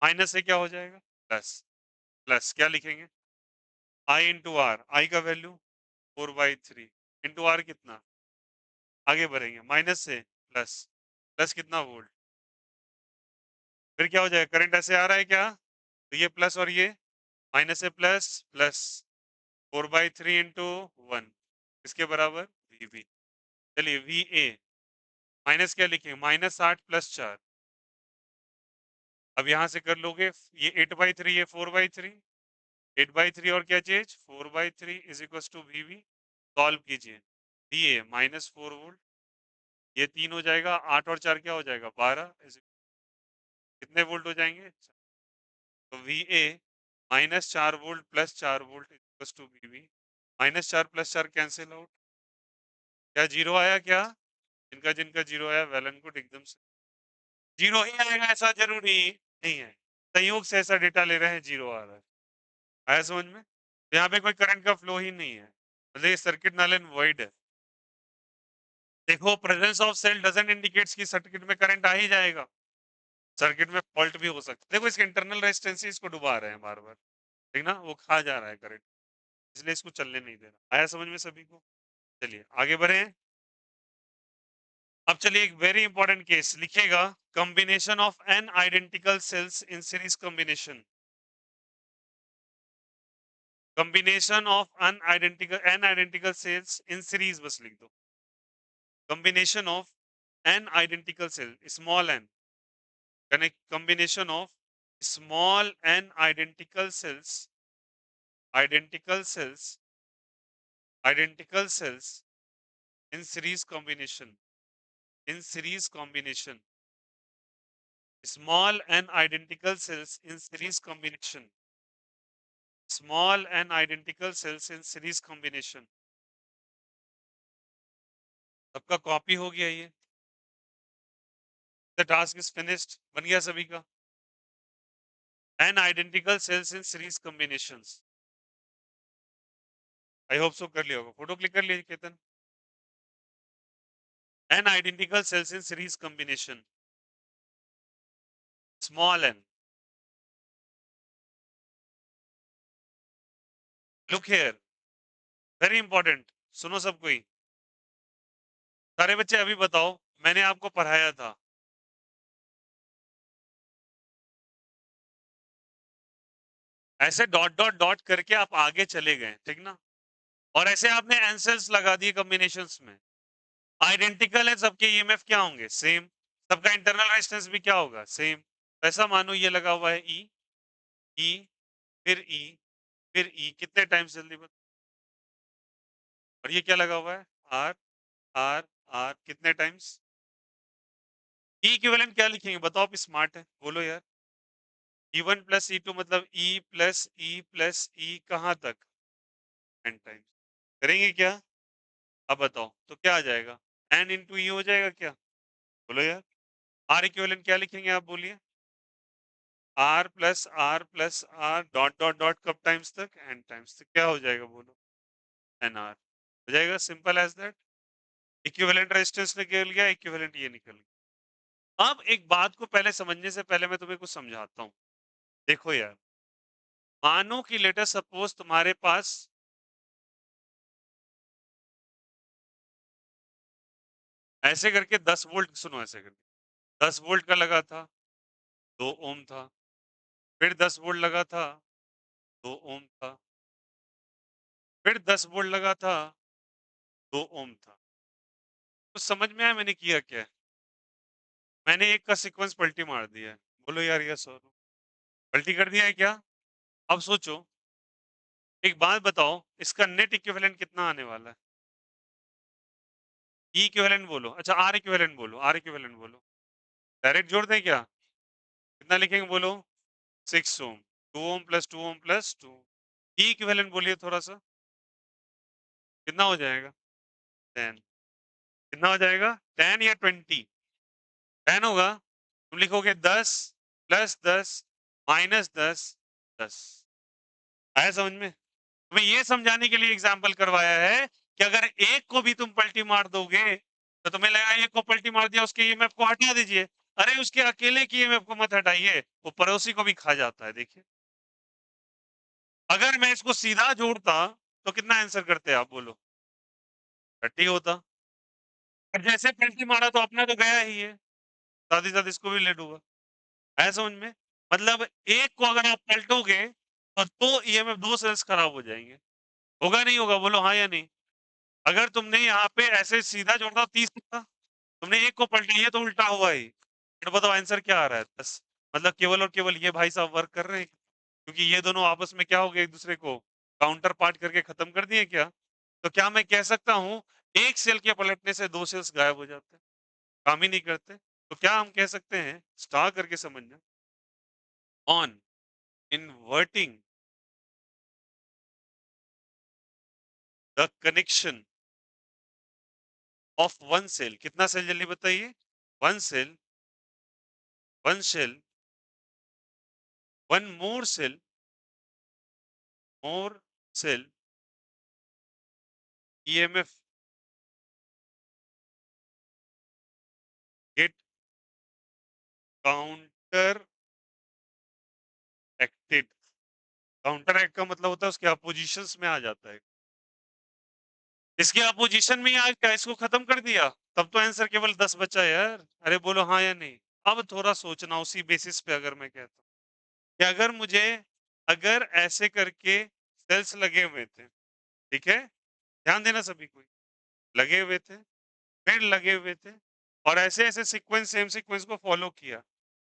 माइनस से क्या हो जाएगा? प्लस। प्लस क्या लिखेंगे? आई इंटू आर। आई का वैल्यू 4/3 इंटू आर कितना? आगे बढ़ेंगे माइनस से प्लस। प्लस कितना वोल्ट? फिर क्या हो जाएगा? करंट ऐसे आ रहा है क्या, तो ये प्लस और ये माइनस से प्लस, प्लस 4/3 इंटू 1 इसके बराबर वी बी। चलिए वी ए माइनस क्या लिखेंगे? -8 + 4। अब यहां से कर लोगे, ये 8/3 ये 4/3, 8/3 और क्या चीज 4/3 is equal to V B. Solve कीजिए। वी ए -4 वोल्ट, ये 3 हो जाएगा, 8 और 4 क्या हो जाएगा 12, कितने वोल्ट हो जाएंगे? तो V A -4 volt + 4 volt equal to V B. -4 + 4 cancel out. क्या जीरो आया क्या? जिनका जिनका जीरो आया वेल एंड गुड, एकदम से जीरो ही आएगा ऐसा जरूरी नहीं है। संयोग से ऐसा डेटा ले रहे हैं, जीरो आ रहा है। आया समझ में? तो यहाँ पे कोई करंट का फ्लो ही नहीं है, मतलब ये सर्किट नल एंड वॉइड है। देखो presence of cell doesn't indicates कि सर्किट में करंट आ ही जाएगा, सर्किट में फॉल्ट भी हो सकता है। देखो इसके इंटरनल रेजिस्टेंस इसको डुबा रहे हैं बार बार, ठीक ना, वो खा जा रहा है करंट, इसलिए इसको चलने नहीं दे रहा। आया समझ में सभी को? चलिए आगे बढ़े। अब चलिए एक वेरी इंपॉर्टेंट केस लिखिएगा। Combination of N identical cells in series combination. Combination of N identical cells in series, बस लिख दो। Combination of N identical cell, small N, connect combination of small N identical cells in series combination, in series combination, small n identical cells in series combination, small n identical cells in series combination। सबका copy हो गया ये? The task is finished, बन गया सभी का? n identical cells in series combinations, I hope so कर लिया होगा। फोटो क्लिक कर लिए Ketan? n identical cells in series combination, small n। look here, very important, सुनो सब कोई। सारे बच्चे अभी बताओ, मैंने आपको पढ़ाया था, ऐसे डॉट डॉट डॉट करके आप आगे चले गए, ठीक ना? और ऐसे आपने एन सेल्स लगा दिए कॉम्बिनेशंस में, आइडेंटिकल है सबके, ईएमएफ क्या होंगे? सेम। सबका इंटरनल रेजिस्टेंस भी क्या होगा? सेम। ऐसा मानो ये लगा हुआ है ई, ई, फिर ई, फिर ई, कितने टाइम्स जल्दी बता। और ये क्या लगा हुआ है? आर, आर, आर, कितने टाइम्स? ई इक्विवेलेंट क्या लिखेंगे बताओ, आप स्मार्ट है बोलो यार। E1 प्लस E2 मतलब E प्लस E कहाँ तक? n times. करेंगे क्या? अब बताओ तो क्या आ जाएगा? n इंटू ई हो जाएगा क्या? बोलो यार। आर इक्विवेलेंट क्या लिखेंगे आप बोलिए? R plus R dot dot dot कब टाइम्स तक? n टाइम्स तक। क्या हो जाएगा बोलो? NR हो जाएगा, simple as that. Equivalent resistance निकल गया, इक्विवेलेंट ये निकल गया। अब एक बात को पहले समझने से पहले मैं तुम्हें कुछ समझाता हूँ। देखो यार, मानो कि लेटर सपोज तुम्हारे पास ऐसे करके 10 वोल्ट, सुनो ऐसे करके 10 वोल्ट का लगा था, 2 ओम था। फिर 10 वोल्ट लगा था, 2 ओम था। फिर 10 वोल्ट लगा था, 2 ओम था। तो समझ में आया मैंने किया क्या है? मैंने एक का सीक्वेंस पलटी मार दिया है। बोलो यार यस और नो। पलटी कर दिया है क्या? अब सोचो, एक बात बताओ, इसका नेट इक्विवेलेंट कितना आने वाला है? ई इक्विवेलेंट बोलो, अच्छा आर इक्विवेलेंट बोलो, आर इक्विवेलेंट बोलो। डायरेक्ट जोड़ दें क्या? कितना लिखेंगे बोलो? 6 ओम, 2 ओम प्लस 2 ओम प्लस 2। ई इक्विवेलेंट बोलिए थोड़ा सा, कितना हो जाएगा? 10। कितना हो जाएगा? 10 या 20? 10 होगा। तुम लिखोगे 10 प्लस 10 माइनस 10, 10। आया समझ में? तुम्हें ये समझाने के लिए एग्जाम्पल करवाया है कि अगर एक को भी तुम पलटी मार दोगे तो तुम्हें लगा एक को पलटी मार दिया, उसके ईएमएफ को हटा दीजिए। अरे उसके अकेले की ईएमएफ को मत हटाइए, वो पड़ोसी को भी खा जाता है। देखिए, अगर मैं इसको सीधा जोड़ता तो कितना आंसर करते आप बोलो? 30 होता। और जैसे पलटी मारा तो अपना तो गया ही है, साथ ही साथ इसको भी ले लूंगा। है समझ में? मतलब एक को अगर आप पलटोगे तो ईएमएफ 2 सेल्स खराब हो जाएंगे। होगा नहीं होगा? बोलो हाँ या नहीं। अगर तुमने यहाँ पे ऐसे सीधा जोड़ा 30 होता, तुमने एक को पलटा, ये तो उल्टा हुआ ही। फिर बताओ आंसर क्या आ रहा है? 10। मतलब केवल और केवल ये भाई साहब वर्क कर रहे हैं, क्योंकि ये दोनों आपस में क्या हो गए, एक दूसरे को काउंटर पार्ट करके खत्म कर दिए क्या? तो क्या मैं कह सकता हूँ एक सेल के पलटने से 2 सेल्स गायब हो जाते हैं, काम ही नहीं करते? तो क्या हम कह सकते हैं, स्टार करके समझना, on inverting the connection of one cell, कितना सेल जल्दी बताइए? One cell, one cell, one more cell EMF get counteracted. Counteract का मतलब होता है उसके अपोजिशंस में आ जाता है। इसके अपोजिशन में आज क्या इसको खत्म कर दिया, तब तो आंसर केवल 10 बचा यार। अरे बोलो हाँ या नहीं। अब थोड़ा सोचना उसी बेसिस पे, अगर मैं कहता हूँ कि अगर मुझे, अगर ऐसे करके सेल्स लगे हुए थे, ठीक है, ध्यान देना सभी कोई, लगे हुए थे, फिर लगे हुए थे, और ऐसे ऐसे सीक्वेंस, सेम सीक्वेंस को फॉलो किया,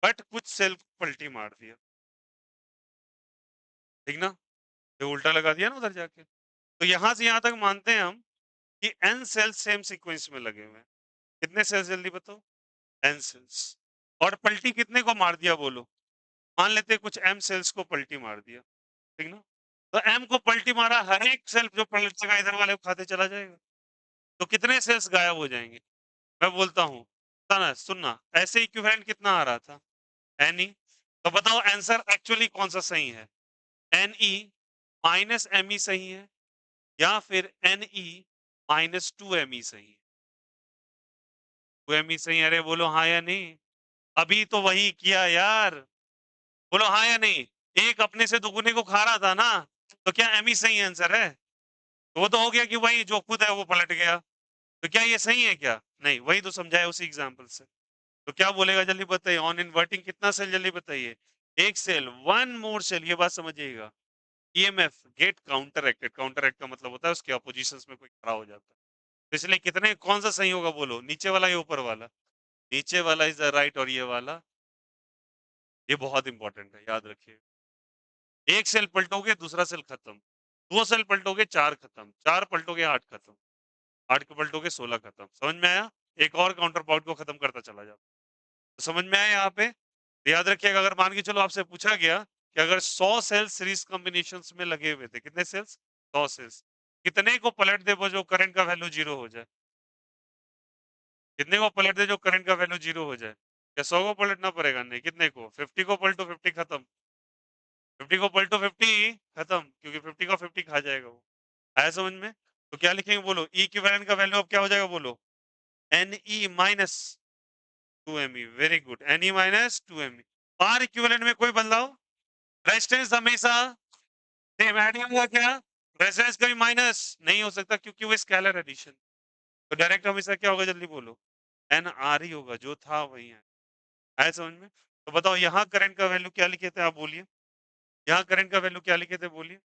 बट कुछ सेल पलटी मार दिया, ठीक ना? ये उल्टा लगा दिया ना उधर जाके। तो यहां से यहां तक मानते हैं हम कि एन सेल्स सेम सीक्वेंस में लगे हुए हैं। कितने सेल्स जल्दी बताओ? N cells. और पलटी कितने को मार दिया बोलो? मान लेते हैं कुछ एम सेल्स को पलटी मार दिया, ठीक ना? तो एम को पलटी मारा, हर एक सेल जो पलटेगा इधर वाले को खाते चला जाएगा, तो कितने सेल्स गायब हो जाएंगे? मैं बोलता हूँ, सुनना सुनना, ऐसे इक्विवेलेंट कितना आ रहा था? N E. तो बताओ आंसर एक्चुअली कौन सा सही है? N E minus M E सही है, या फिर N E minus 2 M E सही है? 2 एम ई सही है। अरे बोलो हाँ या नहीं। अभी तो वही किया यार, बोलो हाँ या नहीं। एक अपने से दुगुने को खा रहा था ना, तो क्या एम ई सही आंसर है? तो वो तो हो गया कि वही जो खुद है वो पलट गया। तो क्या ये सही है क्या? नहीं, वही तो समझाया उसी एग्जाम्पल से। तो क्या बोलेगा जल्दी बताइए, ऑन इनवर्टिंग कितना सेल जल्दी बताइए? एक सेल, वन मोर सेल, ये बात समझिएगा। ईएमएफ गेट काउंटरएक्टेड, काउंटरएक्ट का मतलब होता है उसके अपोजिशंस में कोई खड़ा हो जाता है। तो इसलिए कितने कौन सा सही होगा बोलो, नीचे वाला या ऊपर वाला? नीचे वाला इज द राइट और ये वाला, ये बहुत इंपॉर्टेंट है, याद रखिए। एक सेल पलटोगे दूसरा सेल खत्म, दो सेल पलटोगे चार खत्म, चार पलटोगे आठ खत्म, आठ को पलटोगे 16 खत्म। समझ में आया? एक और काउंटर पार्ट को खत्म करता चला जाओ। तो समझ में आया यहाँ पे? तो याद रखिएगा, अगर मान के चलो आपसे पूछा गया कि अगर 100 सेल्स सीरीज कॉम्बिनेशंस में लगे हुए थे, कितने सेल्स? 100 सेल्स। कितने को पलट दे वो जो करंट का वैल्यू जीरो हो जाए? कितने को पलट दे जो करंट का वैल्यू जीरो हो जाए? क्या 100 को पलटना पड़ेगा? नहीं, कितने को? 50 को पलटो, 50 खत्म। 50 को पलटो, 50 खत्म, क्योंकि 50 का 50 खा जाएगा वो। आया समझ में? तो क्या लिखेंगे बोलो? ई इक्विवेलेंट का वैल्यू अब क्या हो जाएगा बोलो? N E minus 2 me, very good, N E minus 2 me। R equivalent में कोई बदलाव? रेजिस्टेंस हमेशा सेम ऐड होगा क्या? रेजिस्टेंस कभी माइनस नहीं हो सकता क्योंकि वो स्केलर एडिशन। तो डायरेक्ट हमेशा क्या होगा, जल्दी बोलो? एन आर ही होगा, जो था वही है। आया समझ में? तो बताओ यहाँ करंट का वैल्यू क्या लिखे थे, आप बोलिए। यहाँ करंट का वैल्यू क्या लिखे थे बोलिए?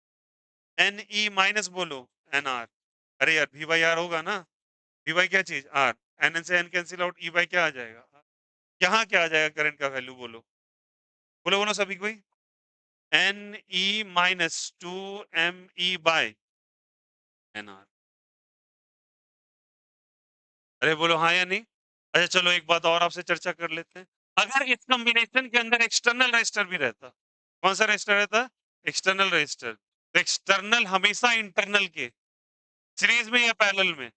एन ई माइनस बोलो एन आर। अरे यार वी बाई आर होगा ना? वी बाई क्या चीज? आर। एन से N cancel out, E by क्या आ जाएगा? यहाँ क्या आ जाएगा करंट का वैल्यू बोलो? बोलो बोलो सभी कोई। N E minus 2 me by N R. अरे बोलो हाँ या नहीं? अच्छा चलो एक बात और आपसे चर्चा कर लेते हैं। अगर इस कॉम्बिनेशन के अंदर एक्सटर्नल रजिस्टर भी रहता, कौन सा रजिस्टर रहता? External register. तो एक्सटर्नल हमेशा इंटरनल के सीरीज में या पैरेलल में?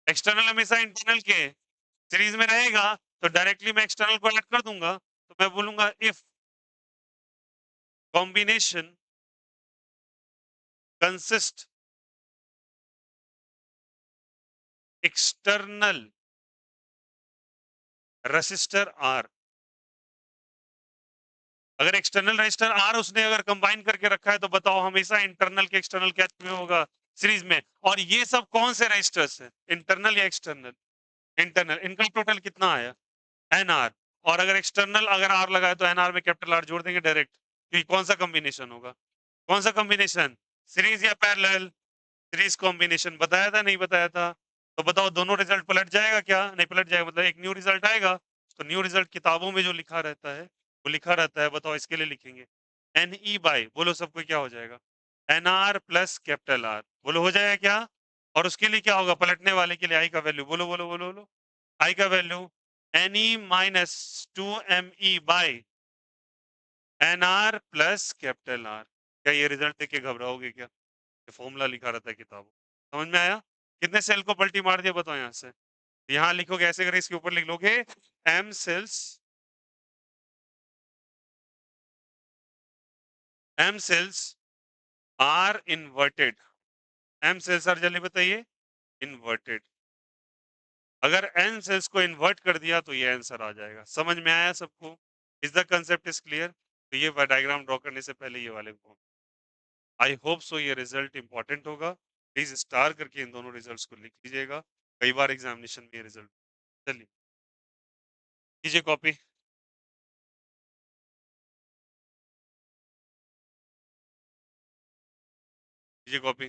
एक्सटर्नल हमेशा इंटरनल के सीरीज में रहेगा, तो डायरेक्टली मैं एक्सटर्नल को ऐड कर दूंगा। तो मैं बोलूंगा if combination consist external resistor R. अगर एक्सटर्नल रजिस्टर आर उसने अगर कंबाइन करके रखा है तो बताओ हमेशा इंटरनल के एक्सटर्नल क्या में होगा? सीरीज में। और ये सब कौन से रजिस्टर्स है, इंटरनल या एक्सटर्नल? इंटरनल। इनका टोटल कितना आया? N R. और अगर एक्सटर्नल अगर आर लगाए तो एन आर में कैपिटल आर जोड़ देंगे डायरेक्ट, क्योंकि कौन सा कॉम्बिनेशन होगा? कौन सा कॉम्बिनेशन? सीरीज या पैरेलल? Series combination. बताया था नहीं बताया था? तो बताओ दोनों रिजल्ट पलट जाएगा क्या? नहीं पलट जाएगा, मतलब एक न्यू रिजल्ट आएगा। तो न्यू रिजल्ट किताबों में जो लिखा रहता है वो लिखा रहता है, बताओ इसके लिए लिखेंगे एन ई बाई, बोलो सबको क्या हो जाएगा? N R plus capital R, बोलो हो जाएगा क्या? और उसके लिए क्या होगा पलटने वाले के लिए? आई का वैल्यू बोलो बोलो बोलो बोलो। आई का value N E minus 2 me by N R plus capital R. क्या ये रिजल्ट देख के घबराओगे क्या? ये फॉर्मूला लिखा रहता है किताबों। समझ में आया? कितने सेल को पलटी मार दिया बताओ यहाँ से? यहाँ लिखोगे ऐसे करके, इसके ऊपर लिख लोगे M cells, M cells are inverted. M cells are जल्दी बताइए इन्वर्टेड। अगर एन सेल्स को इन्वर्ट कर दिया तो ये आंसर आ जाएगा। समझ में आया सबको? Is the concept is clear? तो ये डायग्राम ड्रॉ करने से पहले ये वाले को, आई होप सो ये रिजल्ट इंपॉर्टेंट होगा। प्लीज स्टार करके इन दोनों रिजल्ट्स को लिख लीजिएगा, कई बार एग्जामिनेशन में ये रिजल्ट। चलिए कीजिए कॉपी, कीजिए copy.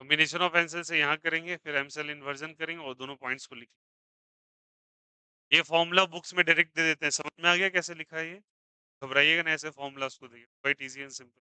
Combination of N cell से यहाँ करेंगे, फिर एम सेल इन्वर्जन करेंगे और दोनों पॉइंट्स को लिखेंगे। ये फ़ॉर्मूला बुक्स में डायरेक्ट दे देते हैं, समझ में आ गया कैसे लिखा है ये? घबराइएगा नहीं ऐसे फ़ॉर्मूलाज़ को देखिए, क्वाइट ईज़ी एंड सिंपल।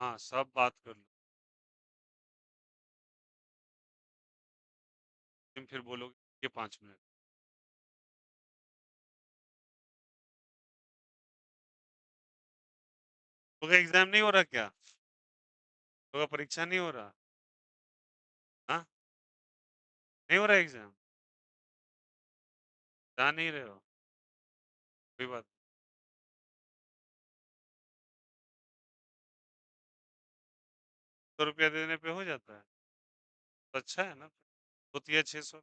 हाँ, सब बात कर लो, तुम फिर बोलोगे ये 5 मिनट। तो क्या एग्ज़ाम नहीं हो रहा क्या? तो क्या परीक्षा नहीं हो रहा? हाँ, नहीं हो रहा एग्ज़ाम? जा नहीं रहे हो? कोई बात ₹100 देने पे हो जाता है? तो अच्छा है ना, होती है 600।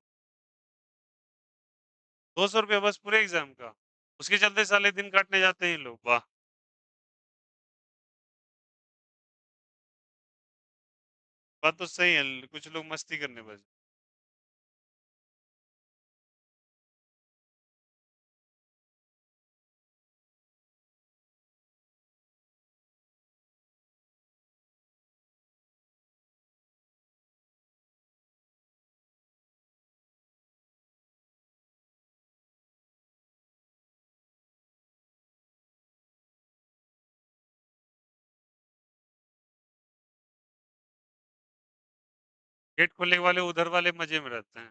₹200 बस पूरे एग्ज़ाम का? उसके चलते साले दिन काटने जाते हैं ये लोग, वाह! बात तो सही है, कुछ लोग मस्ती करने बस। गेट खोलने वाले उधर वाले मज़े में रहते हैं।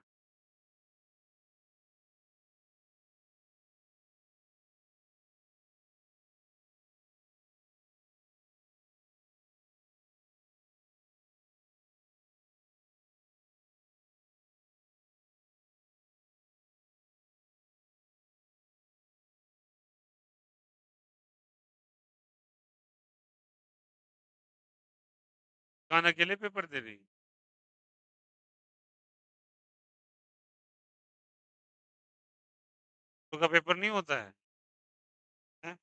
दुकान अकेले पेपर दे रही है? तो का पेपर नहीं होता है? हैं?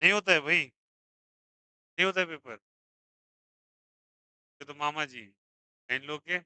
नहीं होता है भई, नहीं होता है पेपर? ये तो मामा जी हैं, इन लोग के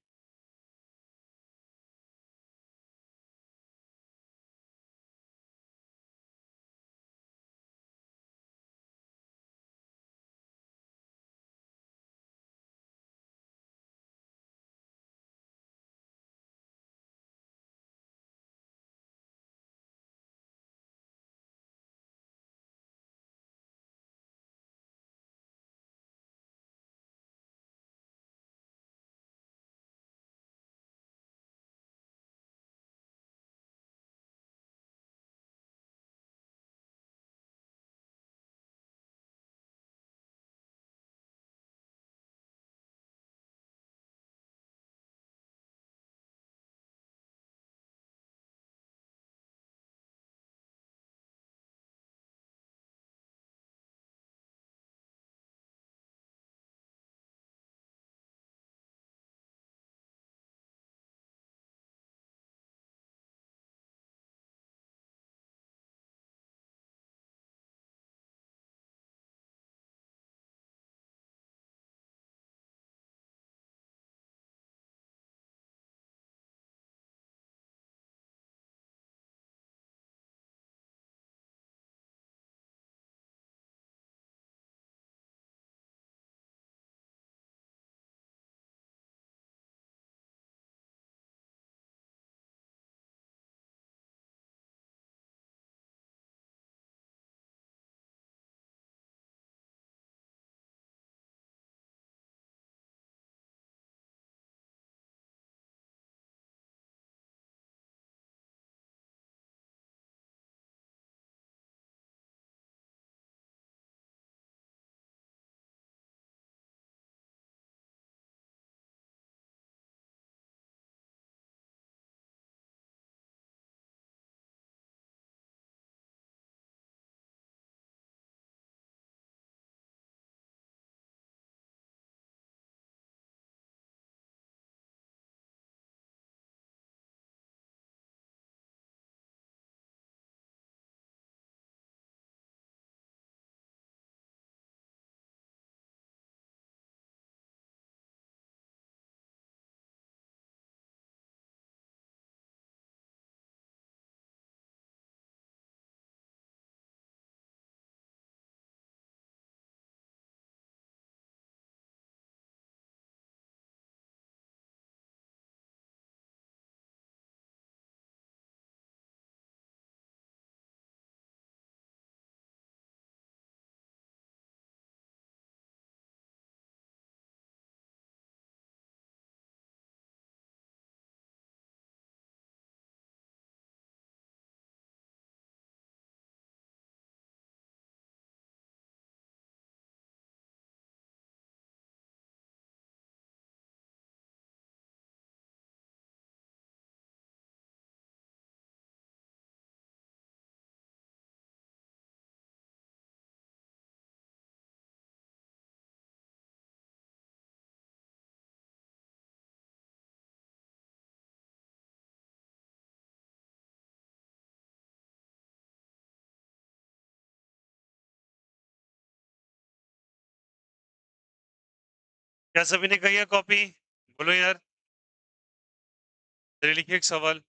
क्या सभी ने कही है कॉपी? बोलो यार। चलिए लिखिए एक सवाल।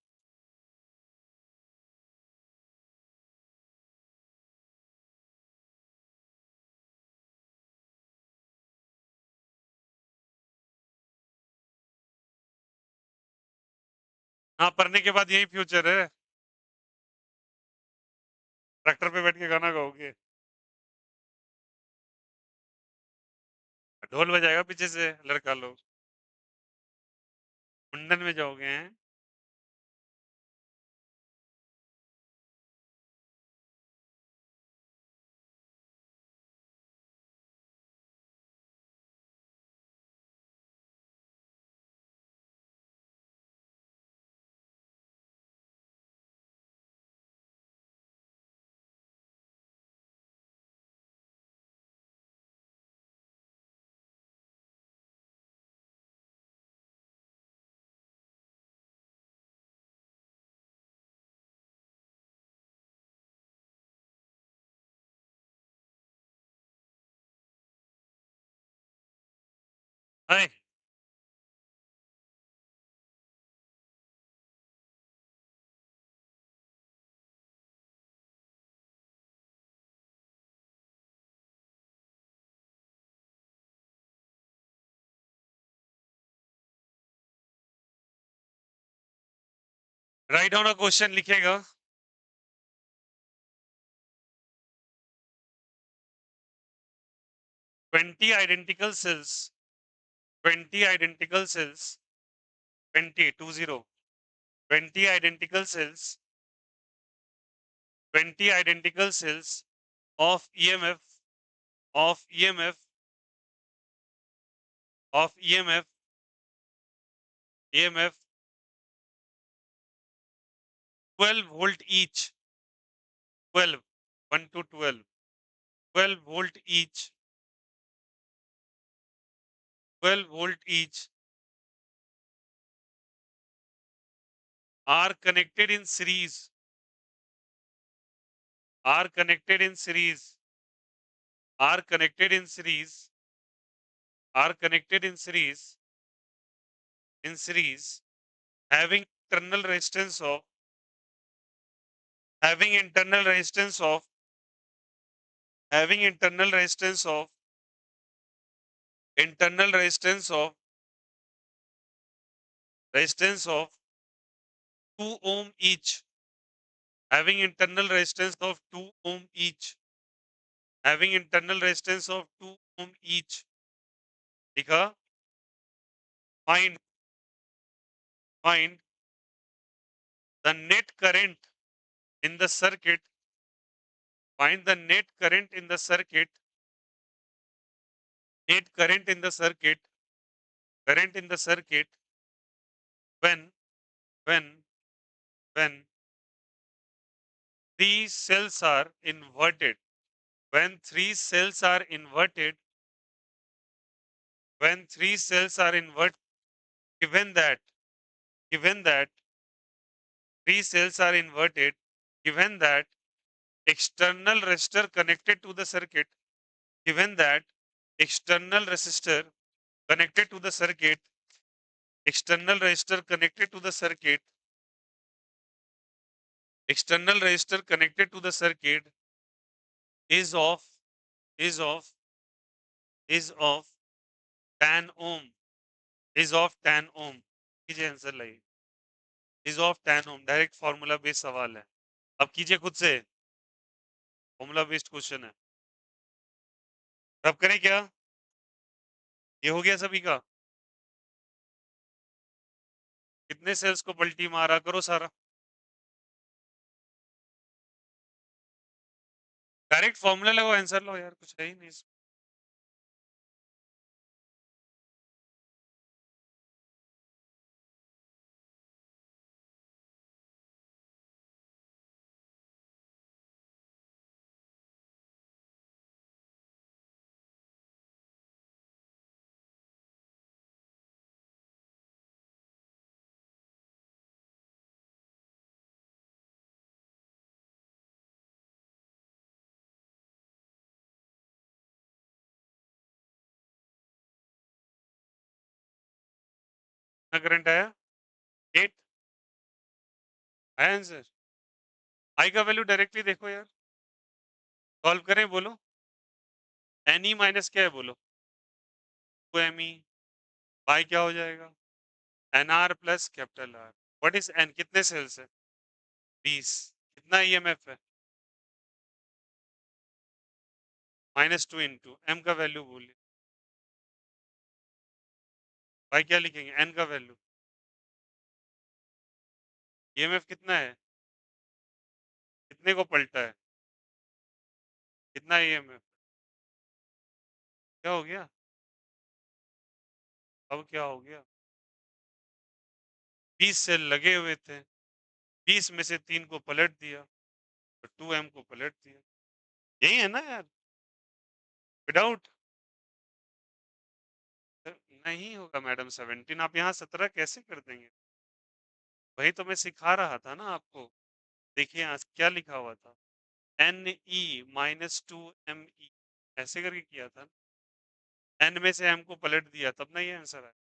हाँ, पढ़ने के बाद यही फ्यूचर है। ट्रैक्टर पे बैठ के गाना गाओगे। ढोल बजाएगा पीछे से लड़का लोग। मुंडन में जाओगे हैं। हाय। राइट डाउन अ क्वेश्चन लिखेगा। 20 identical cells, 20 identical cells, 20, 20 identical cells, 20 identical cells of EMF, of EMF, of EMF, EMF, 12 volt each, 12, 1 to 12, 12 volt each, 12 volt each are connected in series, are connected in series, are connected in series, are connected in series, having internal resistance of, having internal resistance of, having internal resistance of, internal resistance of 2 ohm each, having internal resistance of 2 ohm each, having internal resistance of 2 ohm each. लिखा find find the net current in the circuit, find the net current in the circuit, net current in the circuit, current in the circuit when when when three cells are inverted, when three cells are inverted, when three cells are inverted, given that, given that three cells are inverted, given that external resistor connected to the circuit, given that external resistor connected to the circuit, external resistor connected to the circuit, external resistor connected to the circuit is of, is of, is of 10 ohm, is of 10 ohm. कीजिए answer लाइए। is of 10 ohm, direct formula based सवाल है। अब कीजिए खुद से, formula based question है। अब करें क्या? ये हो गया सभी का? कितने सेल्स को पलटी मारा करो सारा? डायरेक्ट फॉर्मूला लगाओ, आंसर लो यार, कुछ है ही नहीं इसमें। कितना करंट आया? 8 आया आंसर? आई का वैल्यू डायरेक्टली देखो यार, सॉल्व करें बोलो। एन ई माइनस क्या है बोलो? 2 एम ई बाई क्या हो जाएगा? N R plus capital R. What is N? कितने सेल्स है? 20। कितना ईएमएफ है? -2 इंटू एम का वैल्यू बोलिए। भाई क्या लिखेंगे? एन का वैल्यू। ईएमएफ कितना है? कितने को पलटा है? कितना ईएमएफ? क्या हो गया? अब क्या हो गया? 20 सेल लगे हुए थे, 20 में से 3 को पलट दिया और 2 एम को पलट दिया। यही है ना यार? विदाउट नहीं होगा मैडम 17। आप यहाँ 17 कैसे कर देंगे? वही तो मैं सिखा रहा था ना आपको। देखिए आज क्या लिखा हुआ था, एन ई -2 ME, ऐसे करके किया था। एन में से एम को पलट दिया तब ना ये आंसर है।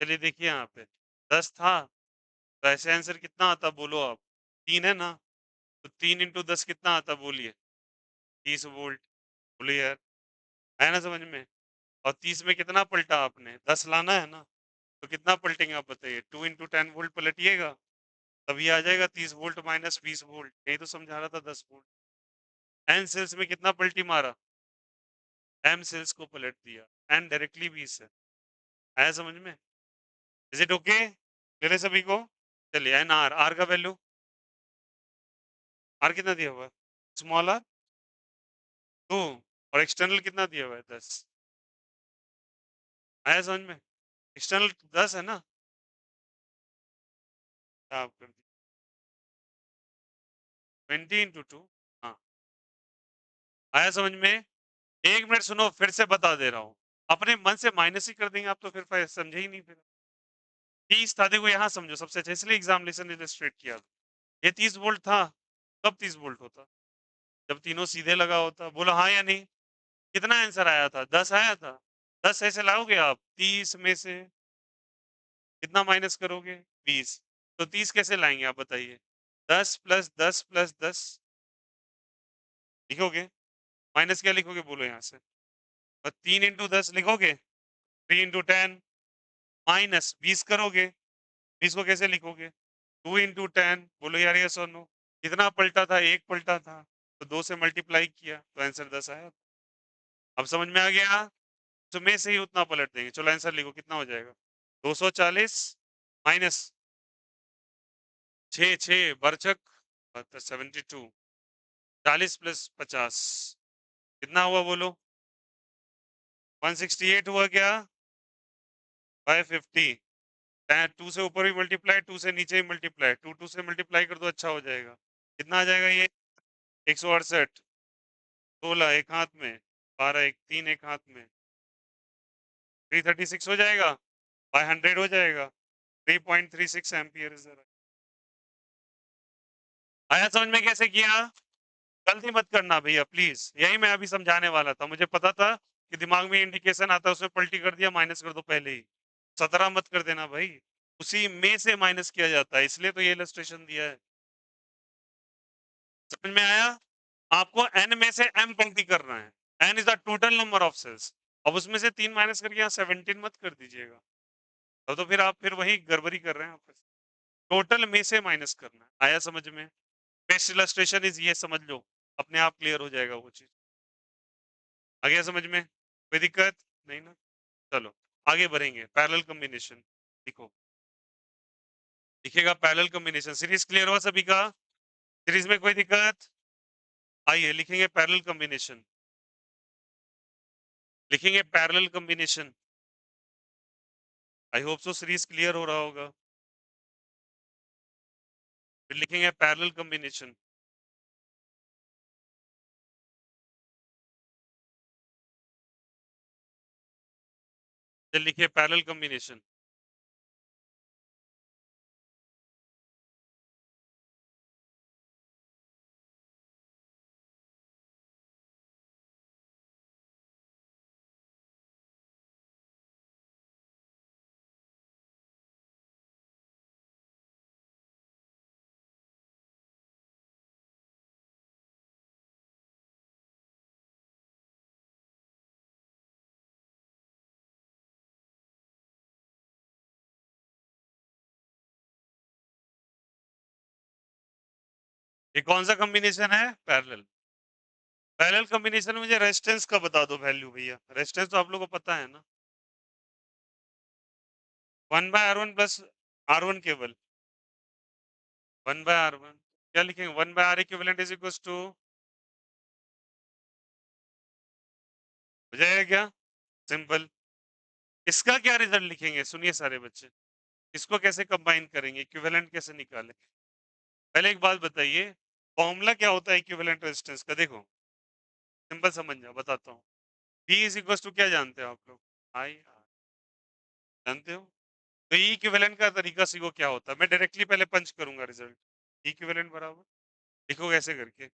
चलिए देखिए यहाँ पे 10 था, तो ऐसे आंसर कितना आता बोलो आप? 3 है ना, तो 3 × 10 कितना आता बोलिए? 30 वोल्ट। बोलिए यार, है ना समझ में? और 30 में कितना पलटा आपने? 10 लाना है ना, तो कितना पलटेंगे आप बताइए? 2 × 10 वोल्ट पलटिएगा, तभी आ जाएगा 30 वोल्ट -20 वोल्ट। यही तो समझा रहा था 10 वोल्ट। एन सेल्स में कितना पलटी मारा? एम सेल्स को पलट दिया। एन डायरेक्टली 20 है। आया समझ में? इज इट ओके मेरे सभी को? चलिए एन आर, आर का वैल्यू, आर कितना दिया हुआ है? स्मॉल आर 2, और एक्सटर्नल कितना दिया हुआ है? 10। आया समझ में? एक्सटर्नल 10 है ना, आप कर दी 20 × 2। हाँ, आया समझ में? 1 मिनट सुनो, फिर से बता दे रहा हूँ। अपने मन से माइनस ही कर देंगे आप, तो फिर समझे ही नहीं। फिर 30 था, देखो यहाँ समझो सबसे अच्छा, इसलिए एग्जामिनेशन इलस्ट्रेट किया। ये 30 वोल्ट था, कब 30 वोल्ट होता? जब तीनों सीधे लगा होता। बोलो हाँ या नहीं? कितना आंसर आया था? 10 आया था। 10 ऐसे लाओगे आप, 30 में से कितना माइनस करोगे? 20। तो 30 कैसे लाएंगे आप बताइए? 10 + 10 + 10 लिखोगे, माइनस क्या लिखोगे बोलो यहाँ से? और 3 × 10 लिखोगे, 3 × 10 -20 करोगे। 20 को कैसे लिखोगे? 2 × 10। बोलो यार ये सोनो, कितना पलटा था? एक पलटा था, तो 2 से मल्टीप्लाई किया तो आंसर 10 आया। अब समझ में आ गया? तो में से ही उतना पलट देंगे। चलो आंसर लिखो, कितना हो जाएगा? 240 माइनस 6 6 बरछक 72, 40 + 50 कितना हुआ बोलो? 168 हुआ क्या? बाय 50। 2 से ऊपर भी मल्टीप्लाई, 2 से नीचे भी मल्टीप्लाई, 2 2 से मल्टीप्लाई कर दो, अच्छा हो जाएगा। कितना आ जाएगा ये? 168। 16 एक हाथ में, 12 एक, 3 एक हाथ में, 336 हो जाएगा, बाय 100 हो जाएगा। 3.36 एम्पियर इज द। आया समझ में कैसे किया? गलती मत करना भैया प्लीज, यही मैं अभी समझाने वाला था। मुझे पता था कि दिमाग में इंडिकेशन आता है, उसमें पलटी कर दिया, माइनस कर दो पहले ही। 17 मत कर देना भाई, उसी में से माइनस किया जाता है, इसलिए तो ये इलस्ट्रेशन दिया है। समझ में आया? आपको एन में से एम पंक्ति करना है। N is the total number of cells. अब उसमें से 3 माइनस करके यहाँ 17 मत कर दीजिएगा, तब तो फिर आप फिर वही गड़बड़ी कर रहे हैं आप। टोटल में से माइनस करना है। आया समझ में? बेस्ट इलस्ट्रेशन इज ये, समझ लो, अपने आप क्लियर हो जाएगा वो चीज। आ गया समझ में? कोई दिक्कत नहीं ना? चलो आगे बढ़ेंगे। पैरेलल कॉम्बिनेशन लिखो, लिखेगा पैरेलल कॉम्बिनेशन। सीरीज क्लियर हुआ सभी का? सीरीज में कोई दिक्कत? आइए लिखेंगे पैरेलल कॉम्बिनेशन, लिखेंगे parallel combination. I hope so series clear हो रहा होगा। फिर लिखेंगे पैरेलल कॉम्बिनेशन। फिर लिखिए पैरेलल कॉम्बिनेशन। ये कौन सा कॉम्बिनेशन है? पैरेलल। पैरेलल कॉम्बिनेशन में मुझे रेजिस्टेंस का बता दो वैल्यू भैया। रेजिस्टेंस तो आप लोगों को पता है ना? 1/R1 प्लस R1 केवल। 1/R1 क्या लिखेंगे? 1/R equivalent is equals to, हो जाएगा क्या? सिंपल। इसका क्या रिजल्ट लिखेंगे? सुनिए सारे बच्चे, इसको कैसे कंबाइन करेंगे, इक्विवेलेंट कैसे निकालें? पहले एक बात बताइए, फॉर्मूला क्या होता है इक्विवेलेंट रेजिस्टेंस का? देखो सिंपल समझ जाओ, बताता हूँ। P इज इक्वल्स टू क्या जानते हो आप लोग? आई आर, जानते हो? तो ई इक्विवेलेंट का तरीका सीखो क्या होता है। मैं डायरेक्टली पहले पंच करूंगा रिजल्ट। इक्विवेलेंट बराबर, देखो कैसे करके,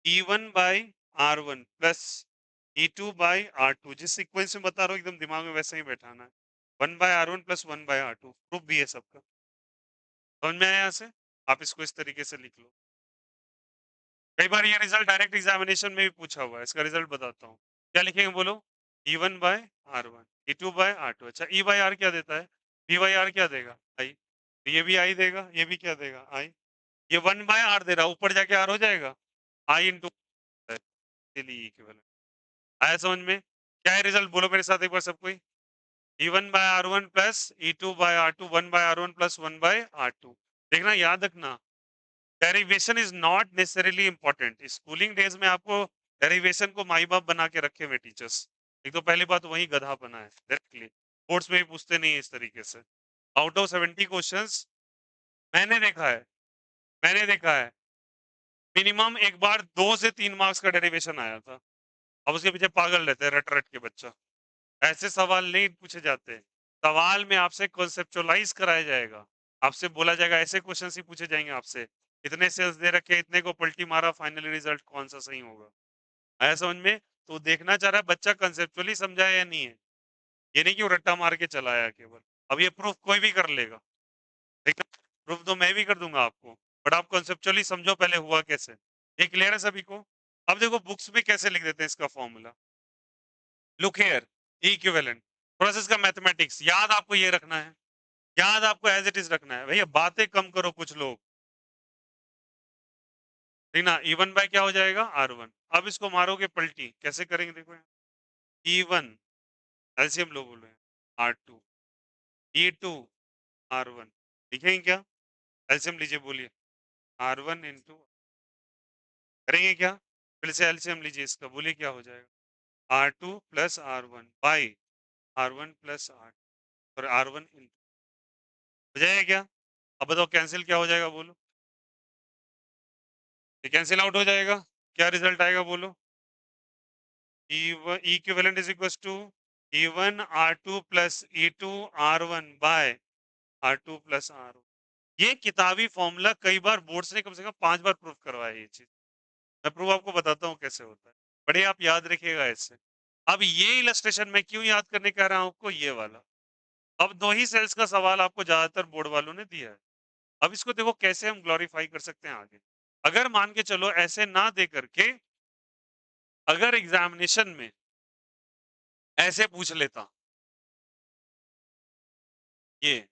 E1 by R1 plus E2 by R2, जिस सीक्वेंस में बता रहा हूँ एकदम दिमाग में वैसे ही बैठाना है। 1/R1 प्लस 1/R2, प्रूफ भी है सबका। समझ में आया? यहाँ से आप इसको इस तरीके से लिख लो। कई बार ये रिजल्ट डायरेक्ट एग्जामिनेशन में भी पूछा हुआ है। इसका रिजल्ट बताता हूँ, क्या लिखेंगे बोलो? E1 bye R1, E2 bye R2। अच्छा, E बाई R क्या देता है? P बाई R क्या देगा? आई। तो ये भी आई देगा, ये भी क्या देगा? आई। ये 1/R दे रहा है, ऊपर जाके R हो जाएगा, आई इंटू, इसीलिए इक्विवेलेंट। आया समझ में? क्या है रिजल्ट? बोलो मेरे साथ एक बार सब कोई। E1/R1 plus E2/R2, 1/R1 plus 1/R2। देखना, याद रखना, derivation is not necessarily important. Schooling days में आपको डेरिवेशन को माई बाप बना के रखे हुए टीचर्स। एक तो पहली बात वही गधा बना है डायरेक्टली, बोर्ड्स में भी पूछते नहीं है इस तरीके से। आउट ऑफ 70 क्वेश्चंस मैंने देखा है, मैंने देखा है मिनिमम एक बार 2 से 3 मार्क्स का डेरिवेशन आया था। अब उसके पीछे पागल रहते हैं रट रट के बच्चा। ऐसे सवाल नहीं पूछे जाते। सवाल में आपसे कॉन्सेप्चुअलाइज कराया जाएगा, आपसे बोला जाएगा ऐसे क्वेश्चन ही पूछे जाएंगे आपसे, इतने सेल्स दे रखे, इतने को पलटी मारा, फाइनली रिजल्ट कौन सा सही होगा। आया समझ में? तो देखना चाह रहा है बच्चा कंसेप्चुअली समझा है या नहीं है, ये नहीं कि वो रट्टा मार के चला आया केवल। अब ये प्रूफ कोई भी कर लेगा, ठीक है? प्रूफ तो मैं भी कर दूंगा आपको, बट आप कंसेप्चुअली समझो पहले हुआ कैसे। ये क्लियर है सभी को? अब देखो बुक्स में कैसे लिख देते हैं इसका फॉर्मूला। लुक हियर, इक्विवेलेंट, थोड़ा सा इसका मैथमेटिक्स याद आपको ये रखना है, याद आपको एज इट इज रखना है भैया, बातें कम करो कुछ लोग, ठीक ना? E1 बाय क्या हो जाएगा? R1। अब इसको मारोगे पलटी, कैसे करेंगे देखो। E1 एलसीएम लो बोलो, R2, E2 R1, लिखेंगे क्या? एलसीएम लीजिए, बोलिए। R1 इंटू, करेंगे क्या? फिर से एलसीएम लीजिए इसका, बोलिए क्या हो जाएगा? R2 plus R1 by R1 plus R, और R1 हो जाएगा क्या? अब बताओ कैंसिल क्या हो जाएगा बोलो? ये कैंसिल आउट हो जाएगा, क्या रिजल्ट आएगा बोलो? E1 equivalent is equals to E1 R2 plus E2 R1 by R2 plus R1। ये किताबी फॉर्मूला कई बार बोर्ड्स ने कम से कम 5 बार प्रूफ करवाया ये चीज। मैं प्रूफ आपको बताता हूँ कैसे होता है, बड़े आप याद रखिएगा ऐसे। अब ये इलस्ट्रेशन मैं क्यों याद करने कह रहा हूँ आपको, ये वाला। अब 2 ही सेल्स का सवाल आपको ज्यादातर बोर्ड वालों ने दिया है। अब इसको देखो कैसे हम ग्लोरीफाई कर सकते हैं आगे। अगर मान के चलो ऐसे ना दे करके, अगर एग्जामिनेशन में ऐसे पूछ लेता, ये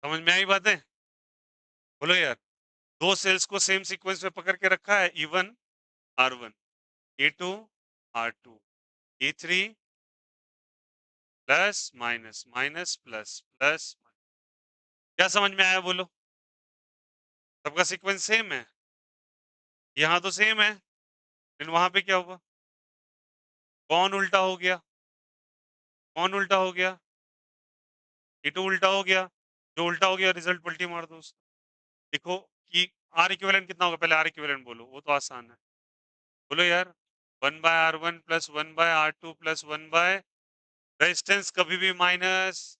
समझ में आई बातें? बोलो यार। 2 सेल्स को सेम सीक्वेंस में पकड़ के रखा है, E1 R1, E2 R2, E3 plus minus minus plus plus. क्या समझ में आया बोलो? सबका सीक्वेंस सेम है, यहाँ तो सेम है, लेकिन वहां पे क्या हुआ? कौन उल्टा हो गया? कौन उल्टा हो गया? E2 उल्टा हो गया। जो उल्टा हो गया रिजल्ट पलटी मार दो उसका। देखो कि आर इक्विवेलेंट कितना होगा, पहले आर इक्विवेलेंट बोलो, वो तो आसान है। बोलो यार, 1/R1 plus 1/R2 plus 1 resistance कभी भी माइनस,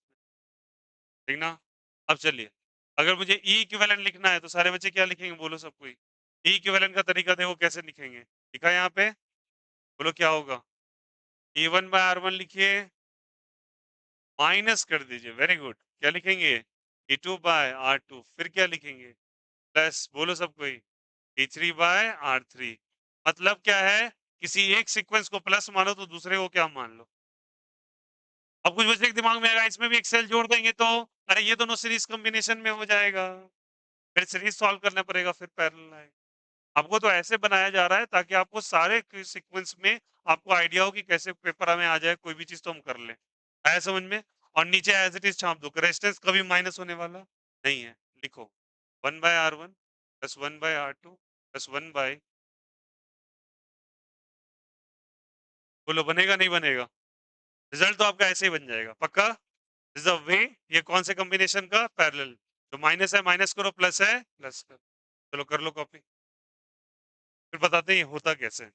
ठीक ना? अब चलिए, अगर मुझे ई इक्विवेलेंट लिखना है तो सारे बच्चे क्या लिखेंगे बोलो सब कोई? ई इक्विवेलेंट का तरीका देखो कैसे लिखेंगे, लिखा है यहाँ पे, बोलो क्या होगा? E1/R1 लिखिए, माइनस कर दीजिए, वेरी गुड। क्या लिखेंगे? E2/R2, फिर क्या लिखेंगे? प्लस, बोलो सब कोई, E3/R3, मतलब क्या है, किसी एक सीक्वेंस को प्लस मानो तो दूसरे को क्या मान लो। अब कुछ बच्चे के दिमाग में आएगा इसमें भी एक सेल जोड़ देंगे तो अरे ये दोनों सीरीज कॉम्बिनेशन में हो जाएगा, फिर सीरीज सॉल्व करना पड़ेगा, फिर पैरेलल आएगा। आपको तो ऐसे बनाया जा रहा है ताकि आपको सारे सीक्वेंस में आपको आइडिया हो कि कैसे पेपर में आ जाए, कोई भी चीज तो हम कर लें। आया समझ में? और नीचे एज इट इज छाप दो, रेजिस्टेंस कभी माइनस होने वाला नहीं है। लिखो 1/R1 plus 1/R2 plus 1 bye, बोलो बनेगा नहीं बनेगा? रिजल्ट तो आपका ऐसे ही बन जाएगा पक्का। दिस इज अ वे, ये कौन से कॉम्बिनेशन का, पैरेलल। जो माइनस है माइनस करो, प्लस है प्लस करो। चलो कर लो कॉपी, फिर बताते हैं ये होता कैसे है।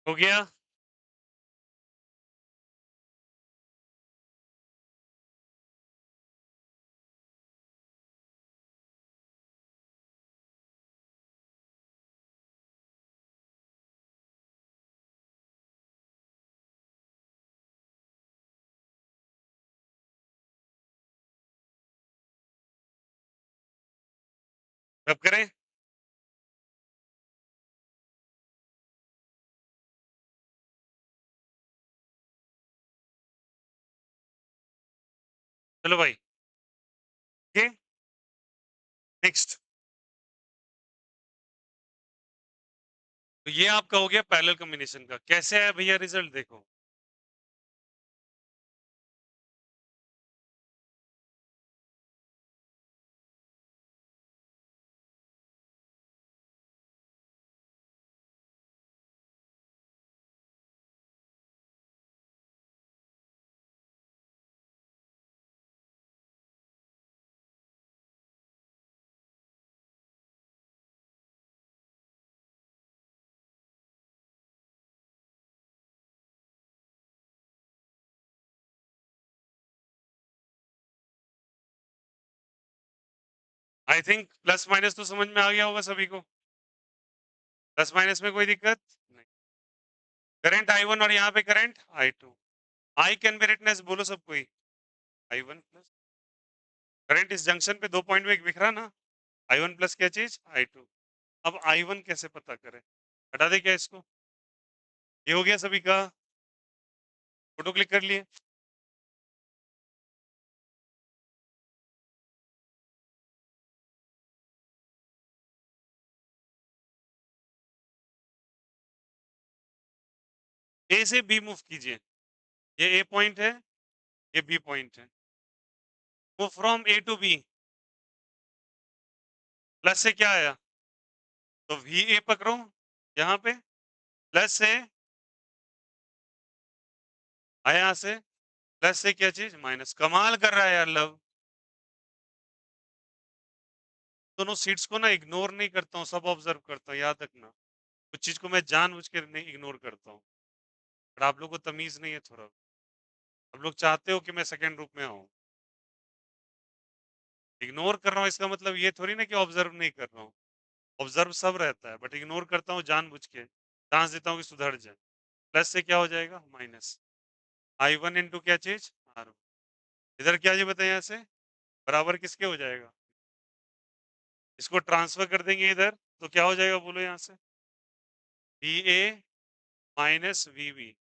हो गया? अब करें? चलो भाई, ओके, नेक्स्ट। तो ये आपका हो गया पैरेलल कॉम्बिनेशन का। कैसे आया भैया रिजल्ट देखो। आई थिंक प्लस माइनस तो समझ में आ गया होगा सभी को। प्लस माइनस में कोई दिक्कत नहीं। करंट I1 और यहाँ पे current I2। I can be written as, बोलो सब कोई, I1 प्लस करंट इस जंक्शन पे दो पॉइंट में एक बिखरा ना। I1 प्लस क्या चीज I2। अब I1 कैसे पता करें? हटा दे क्या इसको? ये हो गया सभी का। फोटो क्लिक कर लिए। ए से बी मूव कीजिए। ये ए पॉइंट है, ये बी पॉइंट है। Move from A to B. Plus से क्या आया? तो वी ए पकड़ो यहाँ पे, प्लस से आया, यहाँ से प्लस से क्या चीज माइनस। कमाल कर रहा है यार लव। दोनों सीट्स को ना इग्नोर नहीं करता हूँ, सब ऑब्जर्व करता हूँ, याद रखना। कुछ चीज को मैं जानबूझ के नहीं इग्नोर करता हूँ। पर आप लोग को तमीज नहीं है थोड़ा। आप लोग चाहते हो कि मैं सेकंड ग्रुप में आऊँ। इग्नोर कर रहा हूँ इसका मतलब ये थोड़ी ना कि ऑब्जर्व नहीं कर रहा हूँ। ऑब्जर्व सब रहता है, बट इग्नोर करता हूँ जानबूझ के। चांस देता हूँ कि सुधर जाए। प्लस से क्या हो जाएगा माइनस। I1 इंटू क्या चीज R। इधर क्या जी बताए यहाँ से, बराबर किसके हो जाएगा? इसको ट्रांसफर कर देंगे इधर, तो क्या हो जाएगा बोलो यहाँ से, V A minus V B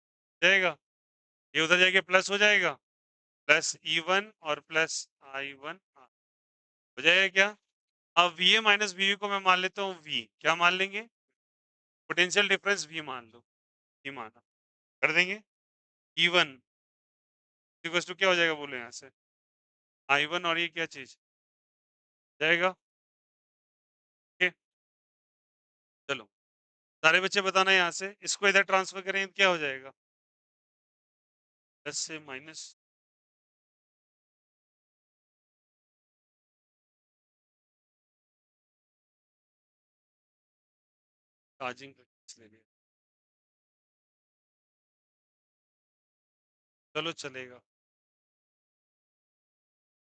जाएगा। ये उधर जाके प्लस हो जाएगा, प्लस E1 और प्लस I1 हो जाएगा क्या? अब वी ए माइनस वी को मैं मान लेता हूँ वी, क्या मान लेंगे? पोटेंशियल डिफरेंस वी मान लो। वी माना, कर देंगे। E1 इक्वल्स टू क्या हो जाएगा बोलो यहाँ से, I1 और ये क्या चीज जाएगा। ओके, चलो सारे बच्चे बताना यहाँ से, इसको इधर ट्रांसफर करें क्या हो जाएगा, प्लस से माइनस। चार्जिंग ले लिया, चलो चलेगा,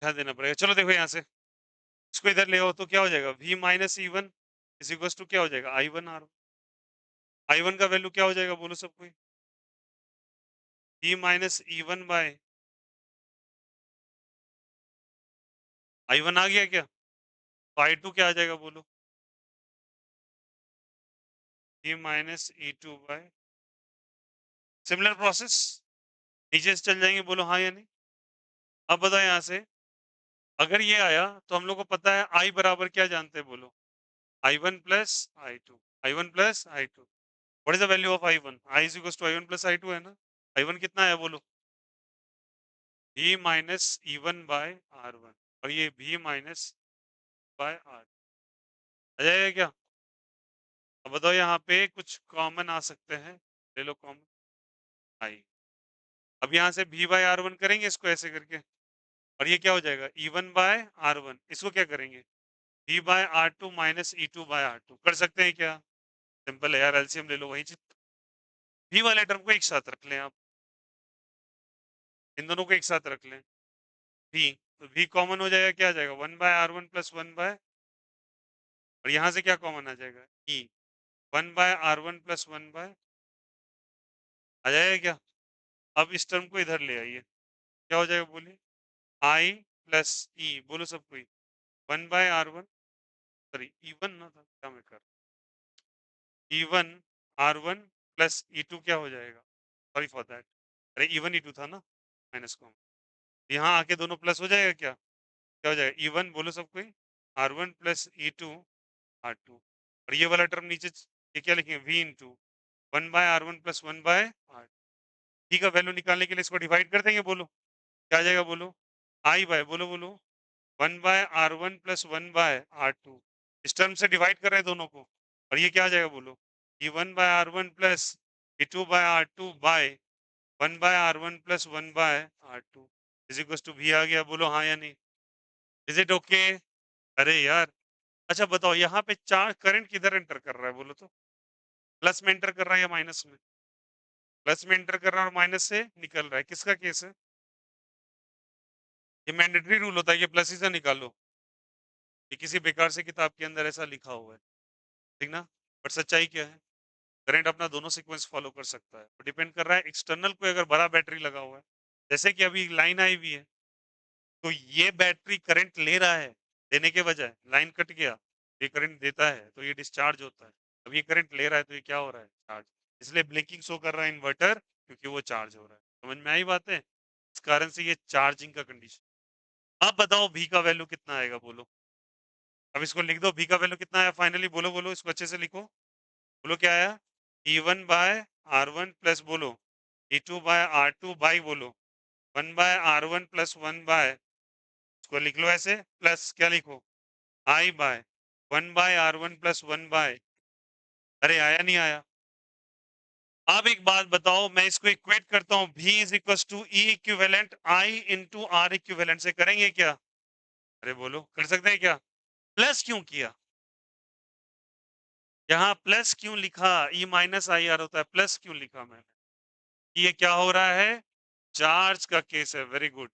ध्यान देना पड़ेगा। चलो देखो यहाँ से, इसको इधर ले आओ तो क्या हो जाएगा, v minus E1 is equal to क्या हो जाएगा I1 R। I1 का वैल्यू क्या हो जाएगा बोलो सब कोई, v minus E1 bye I1 आ गया क्या? तो I2 क्या आ जाएगा बोलो, v minus E2 by. Similar process, नीचे से चल जाएंगे, बोलो हाँ या नहीं। अब बताओ यहाँ से, अगर ये आया तो हम लोग को पता है I बराबर क्या जानते हैं बोलो, I1 plus I2। I1 plus I2, what is the value of I1? I is equal to I1 plus I2 है ना। I1 कितना है बोलो, v minus E1 bye R1, और ये v माइनस बाय R आ जाएगा क्या? अब बताओ यहाँ पे कुछ कॉमन आ सकते हैं, ले लो कॉमन I। अब यहाँ से v बाय R1 करेंगे इसको ऐसे करके, और ये क्या हो जाएगा E1 बाय R1, इसको क्या करेंगे v bye R2 minus E2 bye R2, कर सकते हैं क्या? सिंपल है यार, एलसीएम ले लो वही चीज। V वाले टर्म को एक साथ रख लें आप, इन दोनों को एक साथ रख लें, V, तो V कॉमन हो जाएगा, क्या आ जाएगा 1/R1 प्लस 1 बाय, और यहाँ से क्या कॉमन आ जाएगा E, 1/R1 प्लस 1 बाय, आ जाएगा क्या? अब इस टर्म को इधर ले आइए, क्या हो जाएगा बोलिए, I प्लस E, बोलो सब कोई, 1/R1, सॉरी E1 ना था, क्या मैं कर, E1 R1 प्लस E2 क्या हो जाएगा, सॉरी फॉर दैट, अरे E1 E2 था ना, माइनस कॉमन, यहाँ आके दोनों प्लस हो जाएगा, क्या हो जाएगा, E1 बोलो सब कोई, R1 प्लस E2 R2, और ये वाला टर्म नीचे ये क्या लिखेंगे, V into 1/R1 plus 1/R, ठीक है, वैल्यू निकालने के लिए इसको डिवाइड कर देंगे, बोलो क्या आ जाएगा, बोलो I बाय, बोलो बोलो 1/R1 प्लस 1/R2, इस टर्म से डिवाइड कर रहे हैं दोनों को, और ये क्या आ जाएगा, बोलो ये 1/R1 plus E2/R2 by 1/R1 plus 1/R2 is equal to V आ गया, बोलो हाँ या नहीं, इज इट ओके? अरे यार, अच्छा बताओ यहाँ पे चार्ज करंट किधर एंटर कर रहा है, बोलो तो, प्लस में एंटर कर रहा है या माइनस में? प्लस में एंटर कर रहा है और माइनस से निकल रहा है, किसका केस है? ये मैंडेटरी रूल होता है, ये प्लस ही से निकालो, ये किसी बेकार से किताब के अंदर ऐसा लिखा हुआ है, ठीक ना? पर सच्चाई क्या है, करंट अपना दोनों सीक्वेंस फॉलो कर सकता है, तो डिपेंड कर रहा है एक्सटर्नल कोई अगर बड़ा बैटरी लगा हुआ है, जैसे कि अभी लाइन आई हुई है, तो ये बैटरी करंट ले रहा है, देने के बजाय लाइन कट गया, ये करंट देता है तो ये डिस्चार्ज होता है, अब ये करंट ले रहा है तो ये क्या हो रहा है, चार्ज, इसलिए ब्लिंकिंग शो कर रहा है इन्वर्टर, क्योंकि वो चार्ज हो रहा है, समझ में आई बात है, इस कारण से ये चार्जिंग का कंडीशन। अब बताओ V का वैल्यू कितना आएगा, बोलो, अब इसको लिख दो, V का वैल्यू कितना आया फाइनली, बोलो बोलो, इसको अच्छे से लिखो, बोलो क्या आया, E1/R1 प्लस बोलो E2/R2 बाई बोलो 1/R1 प्लस 1 बाय, इसको लिख लो ऐसे, प्लस क्या लिखो I bye 1/R1 plus 1 bye, अरे आया नहीं आया? अब एक बात बताओ, मैं इसको इक्वेट करता हूं, V is equal to E equivalent I into R equivalent से, करेंगे क्या? अरे बोलो, कर सकते हैं क्या? प्लस क्यों किया, यहाँ प्लस क्यों लिखा, E माइनस आई आर होता है, प्लस क्यों लिखा मैंने, ये क्या हो रहा है, चार्ज का केस है, वेरी गुड,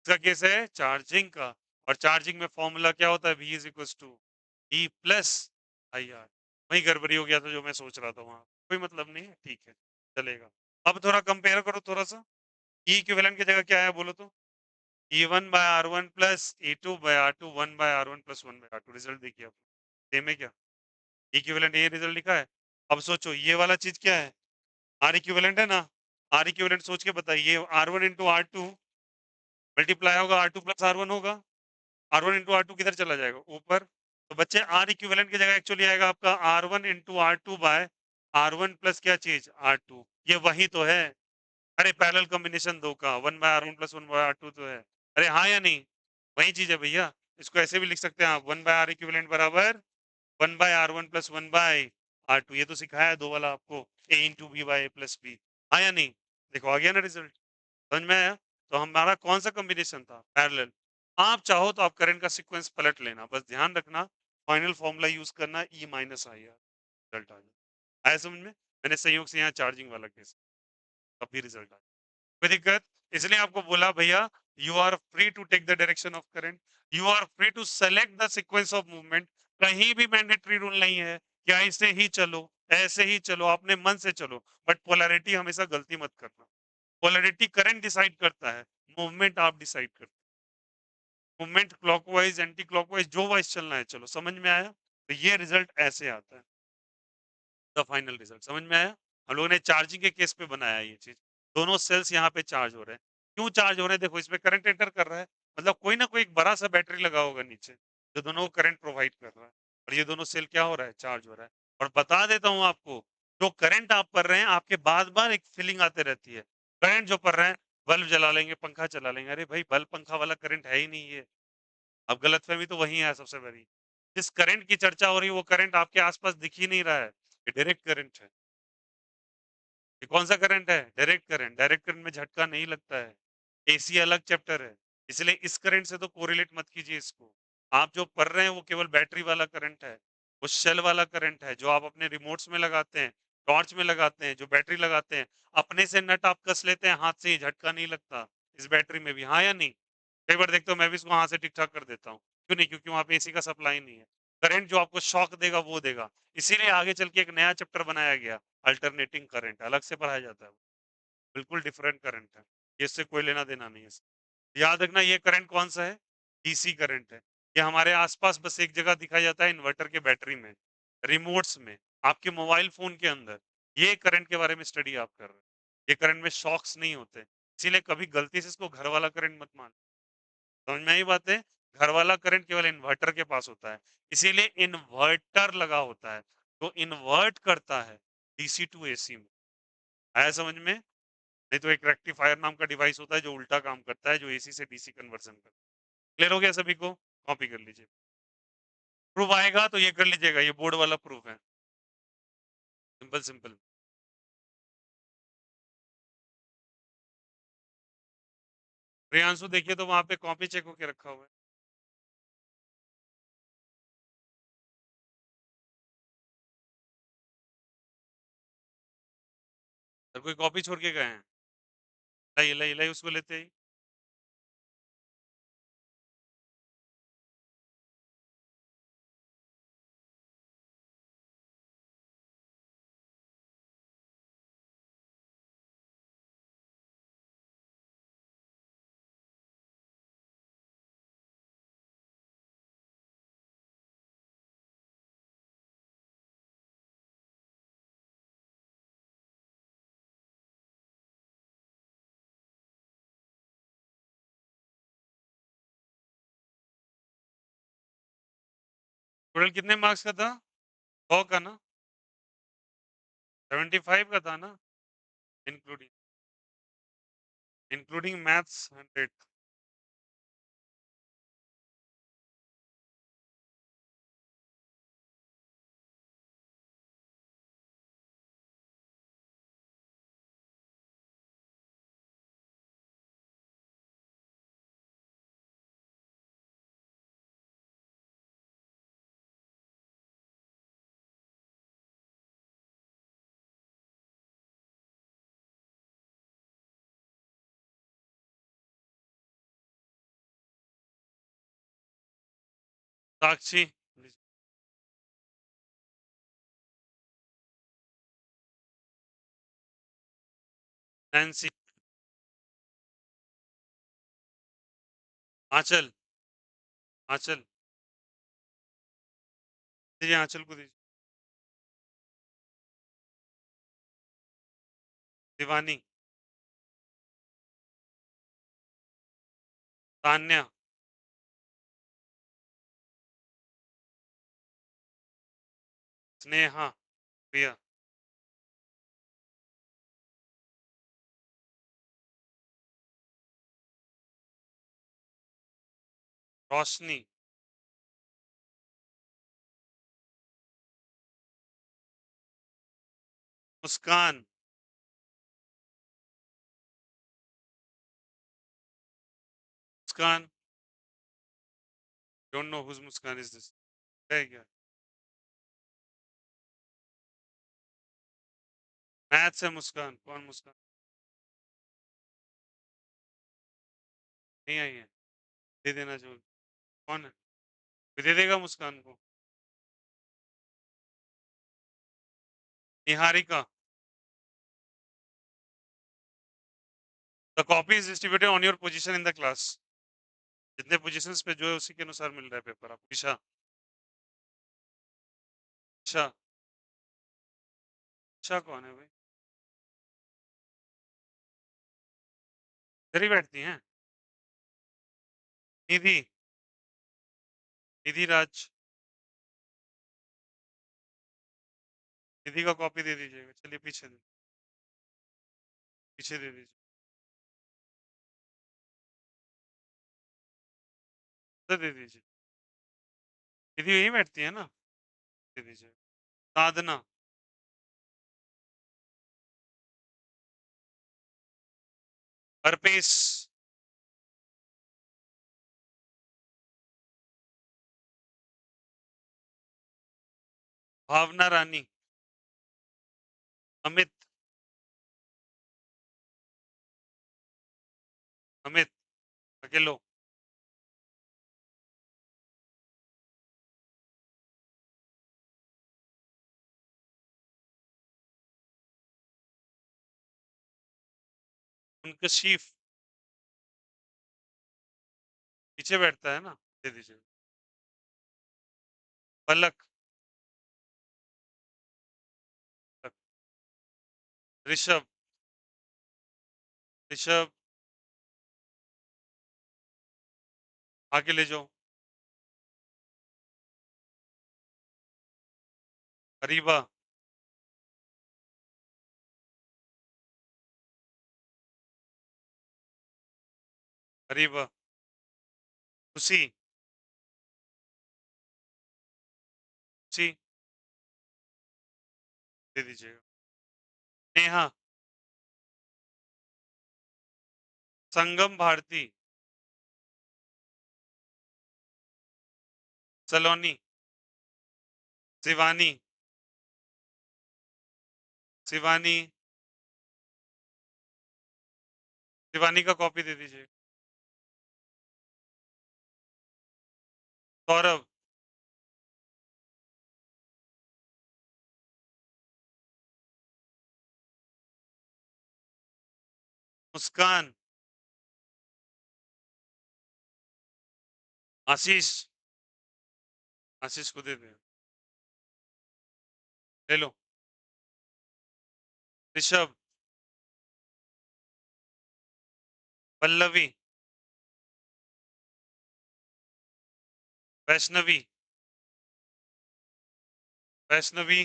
इसका केस है चार्जिंग का, और चार्जिंग में फॉर्मूला क्या होता है, V is equal to E plus I R, वही गड़बड़ी हो गया था जो मैं सोच रहा था, वहां कोई मतलब नहीं है, ठीक है चलेगा। अब थोड़ा कंपेयर करो थोड़ा सा, E इक्विवेलेंट की जगह क्या है, बोलो तो, E1/R1 plus E2/R2 1/R1 plus 1/R2, result देखिए आप, सेम है क्या, इक्विवेलेंट ये रिजल्ट लिखा है। अब सोचो ये वाला चीज क्या है, आर इक्विवेलेंट है ना, आर इक्विवेलेंट सोच के बताइए, R1 इंटू R2 मल्टीप्लाई होगा R2 प्लस R1 होगा, R1 इंटू R2 किधर चला जाएगा, ऊपर, तो बच्चे आर इक्विवेलेंट की जगह एक्चुअली आएगा आपका R1 into R2 bye R1 plus क्या चीज R2, ये वही तो है, अरे पैरेलल कॉम्बिनेशन दो का 1/R1 प्लस 1/R2 तो है, अरे हाँ या नहीं, वही चीज है भैया, इसको ऐसे भी लिख सकते हैं आप, 1/R इक्विवेलेंट बराबर 1/R1 प्लस 1/R2, ये तो सिखाया है दो वाला आपको, A into B by A plus B, हाँ या नहीं, देखो आ गया ना रिजल्ट, समझ में आया? तो हमारा कौन सा कॉम्बिनेशन था, पैरेलल, आप चाहो तो आप करंट का सीक्वेंस पलट लेना, बस ध्यान रखना फाइनल फॉर्मूला यूज करना, E minus I R, result आ जाए, आया समझ में, मैंने संयोग से यहाँ चार्जिंग वाला केस, तब भी रिजल्ट आया, कोई दिक्कत, इसलिए आपको बोला भैया, you are free to take the direction of current, you are free to select the sequence of movement, कहीं भी मैंडेटरी रूल नहीं है कि ऐसे ही चलो, ऐसे ही चलो, अपने मन से चलो, बट पोलैरिटी हमेशा गलती मत करना, पोलैरिटी करंट डिसाइड करता है, मूवमेंट आप डिसाइड करते हो, मूवमेंट क्लॉकवाइज एंटी क्लॉकवाइज जो वाइज चलना है, चलो समझ में आया, तो ये रिजल्ट ऐसे आता है, द फाइनल रिजल्ट समझ में आया, हम लोगों ने चार्जिंग के केस पे बनाया ये चीज, दोनों सेल्स यहाँ पे चार्ज हो रहे हैं, क्यों चार्ज हो रहे हैं, देखो इसमें करंट एंटर कर रहा है, मतलब कोई ना कोई एक बड़ा सा बैटरी लगा होगा नीचे, जो दोनों को करंट प्रोवाइड कर रहा है, और ये दोनों सेल क्या हो रहा है, चार्ज हो रहा है, और बता देता हूँ आपको, जो करंट आप कर रहे हैं आपके बार बार एक फीलिंग आते रहती है, करंट जो कर रहे हैं, बल्ब जला लेंगे, पंखा चला लेंगे, अरे भाई बल्ब पंखा वाला करंट है ही नहीं ये, अब गलतफहमी तो वही है सबसे बड़ी, जिस करंट की चर्चा हो रही है वो करंट आपके आसपास दिख ही नहीं रहा है, ये डायरेक्ट करंट है, ये कौन सा करंट है, डायरेक्ट करंट, डायरेक्ट करंट में झटका नहीं लगता है, एसी अलग चैप्टर है, इसलिए इस करंट से तो कोरिलेट मत कीजिए इसको, आप जो पढ़ रहे हैं वो केवल बैटरी वाला करंट है, वो शेल वाला करंट है जो आप अपने रिमोट्स में लगाते हैं, टॉर्च में लगाते हैं, जो बैटरी लगाते हैं, अपने से नट आप कस लेते हैं, हाथ से ही झटका नहीं लगता, इस बैटरी में भी, हाँ या नहीं? कई बार देखते हो मैं भी इसको हाथ से ठीक-ठाक कर देता हूँ, क्यों नहीं? क्योंकि वहाँ पे एसी का सप्लाई नहीं है। करंट जो आपको शॉक देगा वो देगा, इसीलिए आगे चल के एक नया चैप्टर बनाया गया, अल्टरनेटिंग करंट अलग से पढ़ाया जाता है, बिल्कुल डिफरेंट करंट है, ये इससे कोई लेना-देना नहीं है। याद रखना ये करंट कौन-सा है? डीसी करंट है। ये हमारे आस-पास बस एक जगह दिखाया जाता है इन्वर्टर के बैटरी में, रिमोट्स में, आपके मोबाइल फ़ोन के अंदर। ये करंट के बारे में स्टडी आप कर रहे हैं। ये करंट में शॉक्स नहीं होते। इसीलिए कभी गलती से इसको घर वाला करंट मत मान समझ में आई बात है? घर वाला करंट केवल इन्वर्टर के पास होता है। इसीलिए इन्वर्टर लगा होता है। तो इन्वर्ट करता है डीसी टू एसी में। आया समझ में? नहीं तो एक रेक्टिफायर नाम का डिवाइस होता है जो उल्टा काम करता है, जो एसी से डीसी कन्वर्जन करता है। क्लियर हो गया सभी को? कॉपी कर लीजिए। प्रूफ आएगा तो ये कर लीजिएगा, ये बोर्ड वाला प्रूफ है। Simple simple. प्रियांशु देखिए तो वहां पे कॉपी चेक होके रखा हुआ है। सर कोई कॉपी छोड़ के गए हैं? लाइए लाइए लाइए उसको लेते ही। टोटल कितने मार्क्स का था? 100 का ना? 75 का था ना? Including including maths 100। Sakshi, Nancy, Anchal, Anchal, दीजिए आंचल को दीजिए। Shivani, Tanya, Sneha, Priya, Roshni, Muskan, Muskan, don't know who's Muskan is this, है क्या? मैथ्स है मुस्कान, कौन मुस्कान? नहीं आई है, दे देना जो कौन है? दे देगा मुस्कान को। Niharika, the copy is distributed on your position in the class. जितने पोजीशंस पे जो है उसी के अनुसार मिल रहा है पेपर आपको। ईशा, ईशा, ईशा कौन है भाई? इधर ही बैठती हैं? निधि, निधि राज, निधि का कॉपी दे दीजिएगा, चलिए पीछे दे, पीछे दे दीजिए, उधर दे दीजिए। निधि यही बैठती है ना? दे दीजिए। साधना, अर्पेश, भावना रानी, अमित, अमित, अकेलो। मुनकशीफ, पीछे बैठता है ना, दे दीजिए। पलक, ऋषभ, ऋषभ, आगे ले जाओ। अरीबा, अरीबा, खुशी, खुशी, दे दीजिएगा। नेहा, संगम भारती, सलोनी, शिवानी, शिवानी, शिवानी का कॉपी दे दीजिए। सौरभ, मुस्कान, आशीष, आशीष को दे दे। ले लो। ऋषभ, पल्लवी, वैष्णवी, वैष्णवी,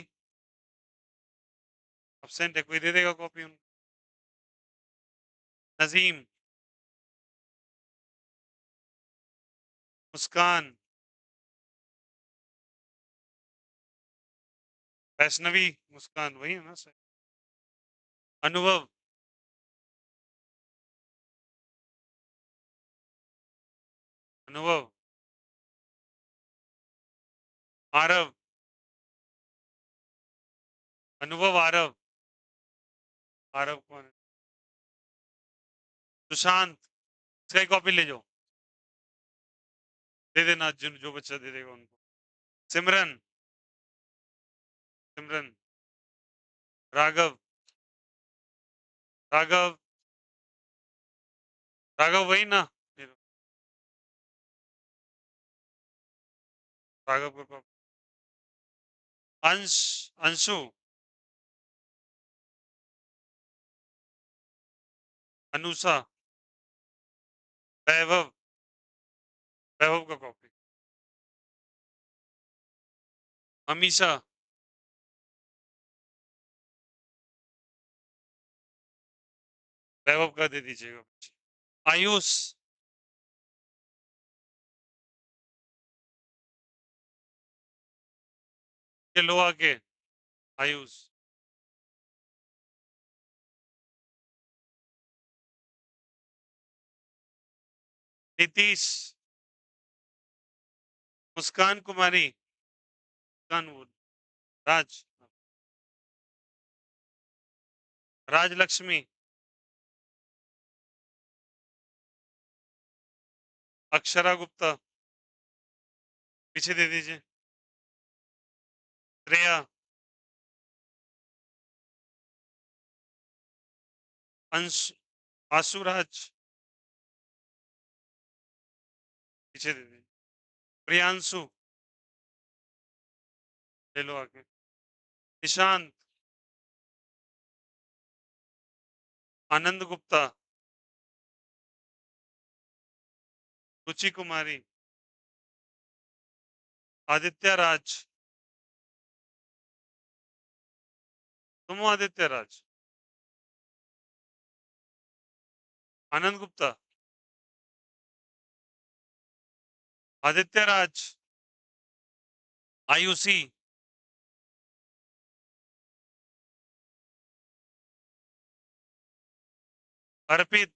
अब्सेंट है, कोई दे देगा कॉपी उनको। नजीम, मुस्कान, वैष्णवी, मुस्कान वही है ना सर। अनुभव, अनुभव, आरव, अनुभव, आरव, आरव कौन है? सुशांत, इसका कॉपी ले जाओ, दे देना, जो बच्चा दे देगा उनको। सिमरन, सिमरन, राघव, राघव, राघव वही ना, राघव का कॉपी। अंश, अंशु, अनुषा, वैभव, वैभव का कॉपी। अमीषा, वैभव का दे दीजिएगा। आयुष, के लो आके, आयुष, नीतीश, मुस्कान कुमारी, मुस्कान राज, राजलक्ष्मी, अक्षरा गुप्ता, पीछे दे दीजिए। श्रेया, अंश, आशुराज, पीछे दे दीजिए। प्रियांशु, ले लो आके। निशांत, आनंद गुप्ता, रुचि कुमारी, आदित्य राज, तुम हो आदित्य राज, आनंद गुप्ता, आदित्य राज, आयुषी, अर्पित,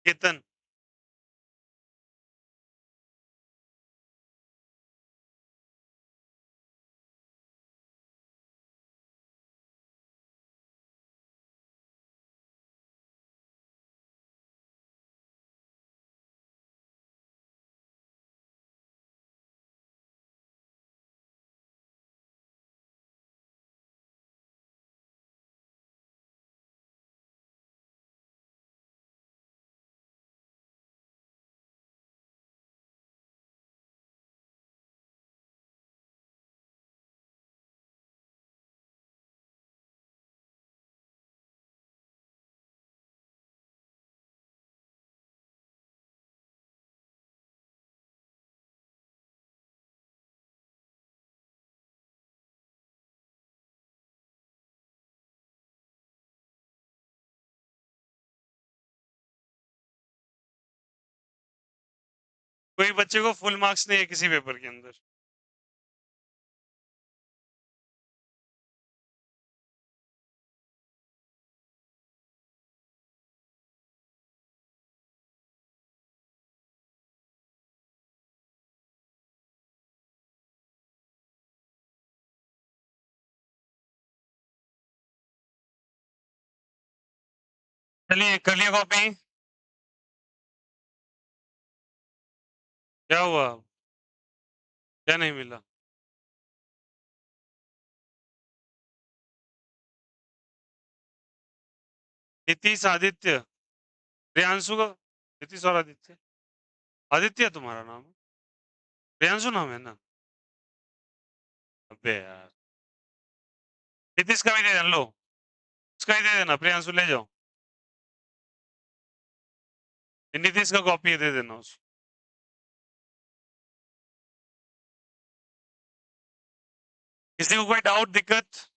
केतन, कोई बच्चे को फुल मार्क्स नहीं है किसी पेपर के अंदर। चलिए कर लिया कॉपी। क्या हुआ? क्या नहीं मिला? नीतीश, आदित्य, प्रियांशु का। नीतीश और आदित्य। आदित्य तुम्हारा नाम है? प्रियांशु नाम है ना? अबे यार, नीतीश का भी दे देना, लो उसका ही दे देना, प्रियांशु ले जाओ। ये नीतीश का कॉपी दे देना उसको। किसी को कोई डाउट, दिक्कत?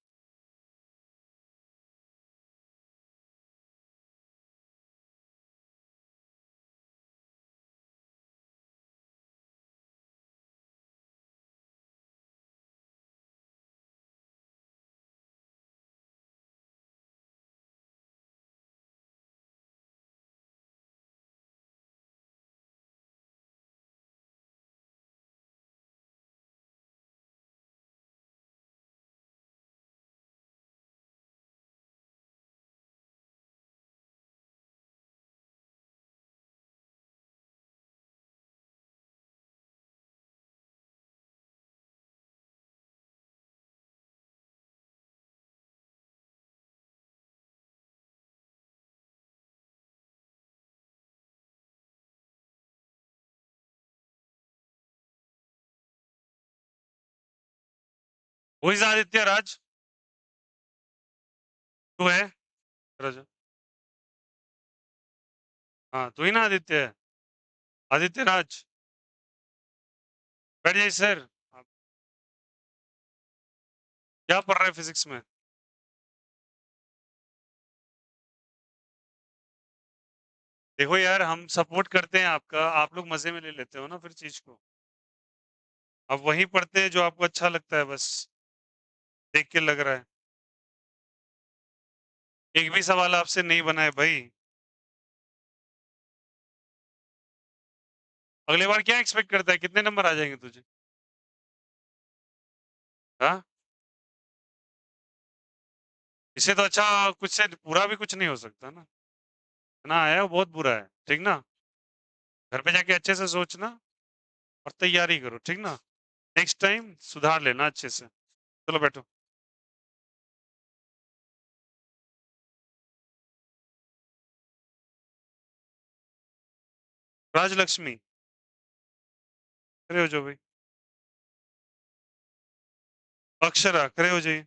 वो इज आदित्य राज। तू है? राजा। हाँ तू ही ना आदित्य है? आदित्य राज। बैठ जाइए सर। आप क्या पढ़ रहे हैं फिजिक्स में? देखो यार, हम सपोर्ट करते हैं आपका, आप लोग मजे में ले लेते हो ना फिर चीज को। अब वही पढ़ते हैं जो आपको अच्छा लगता है बस। देख के लग रहा है। एक भी सवाल आपसे नहीं बना है भाई। अगली बार क्या एक्सपेक्ट करता है, कितने नंबर आ जाएंगे तुझे? हाँ, इससे तो अच्छा कुछ से पूरा भी कुछ नहीं हो सकता ना। ना आया वो बहुत बुरा है, ठीक ना? घर पे जाके अच्छे से सोचना और तैयारी करो, ठीक ना? नेक्स्ट टाइम सुधार लेना अच्छे से। चलो बैठो। राजलक्ष्मी, खड़े हो जाओ भाई। अक्षरा, खड़े हो जाइए।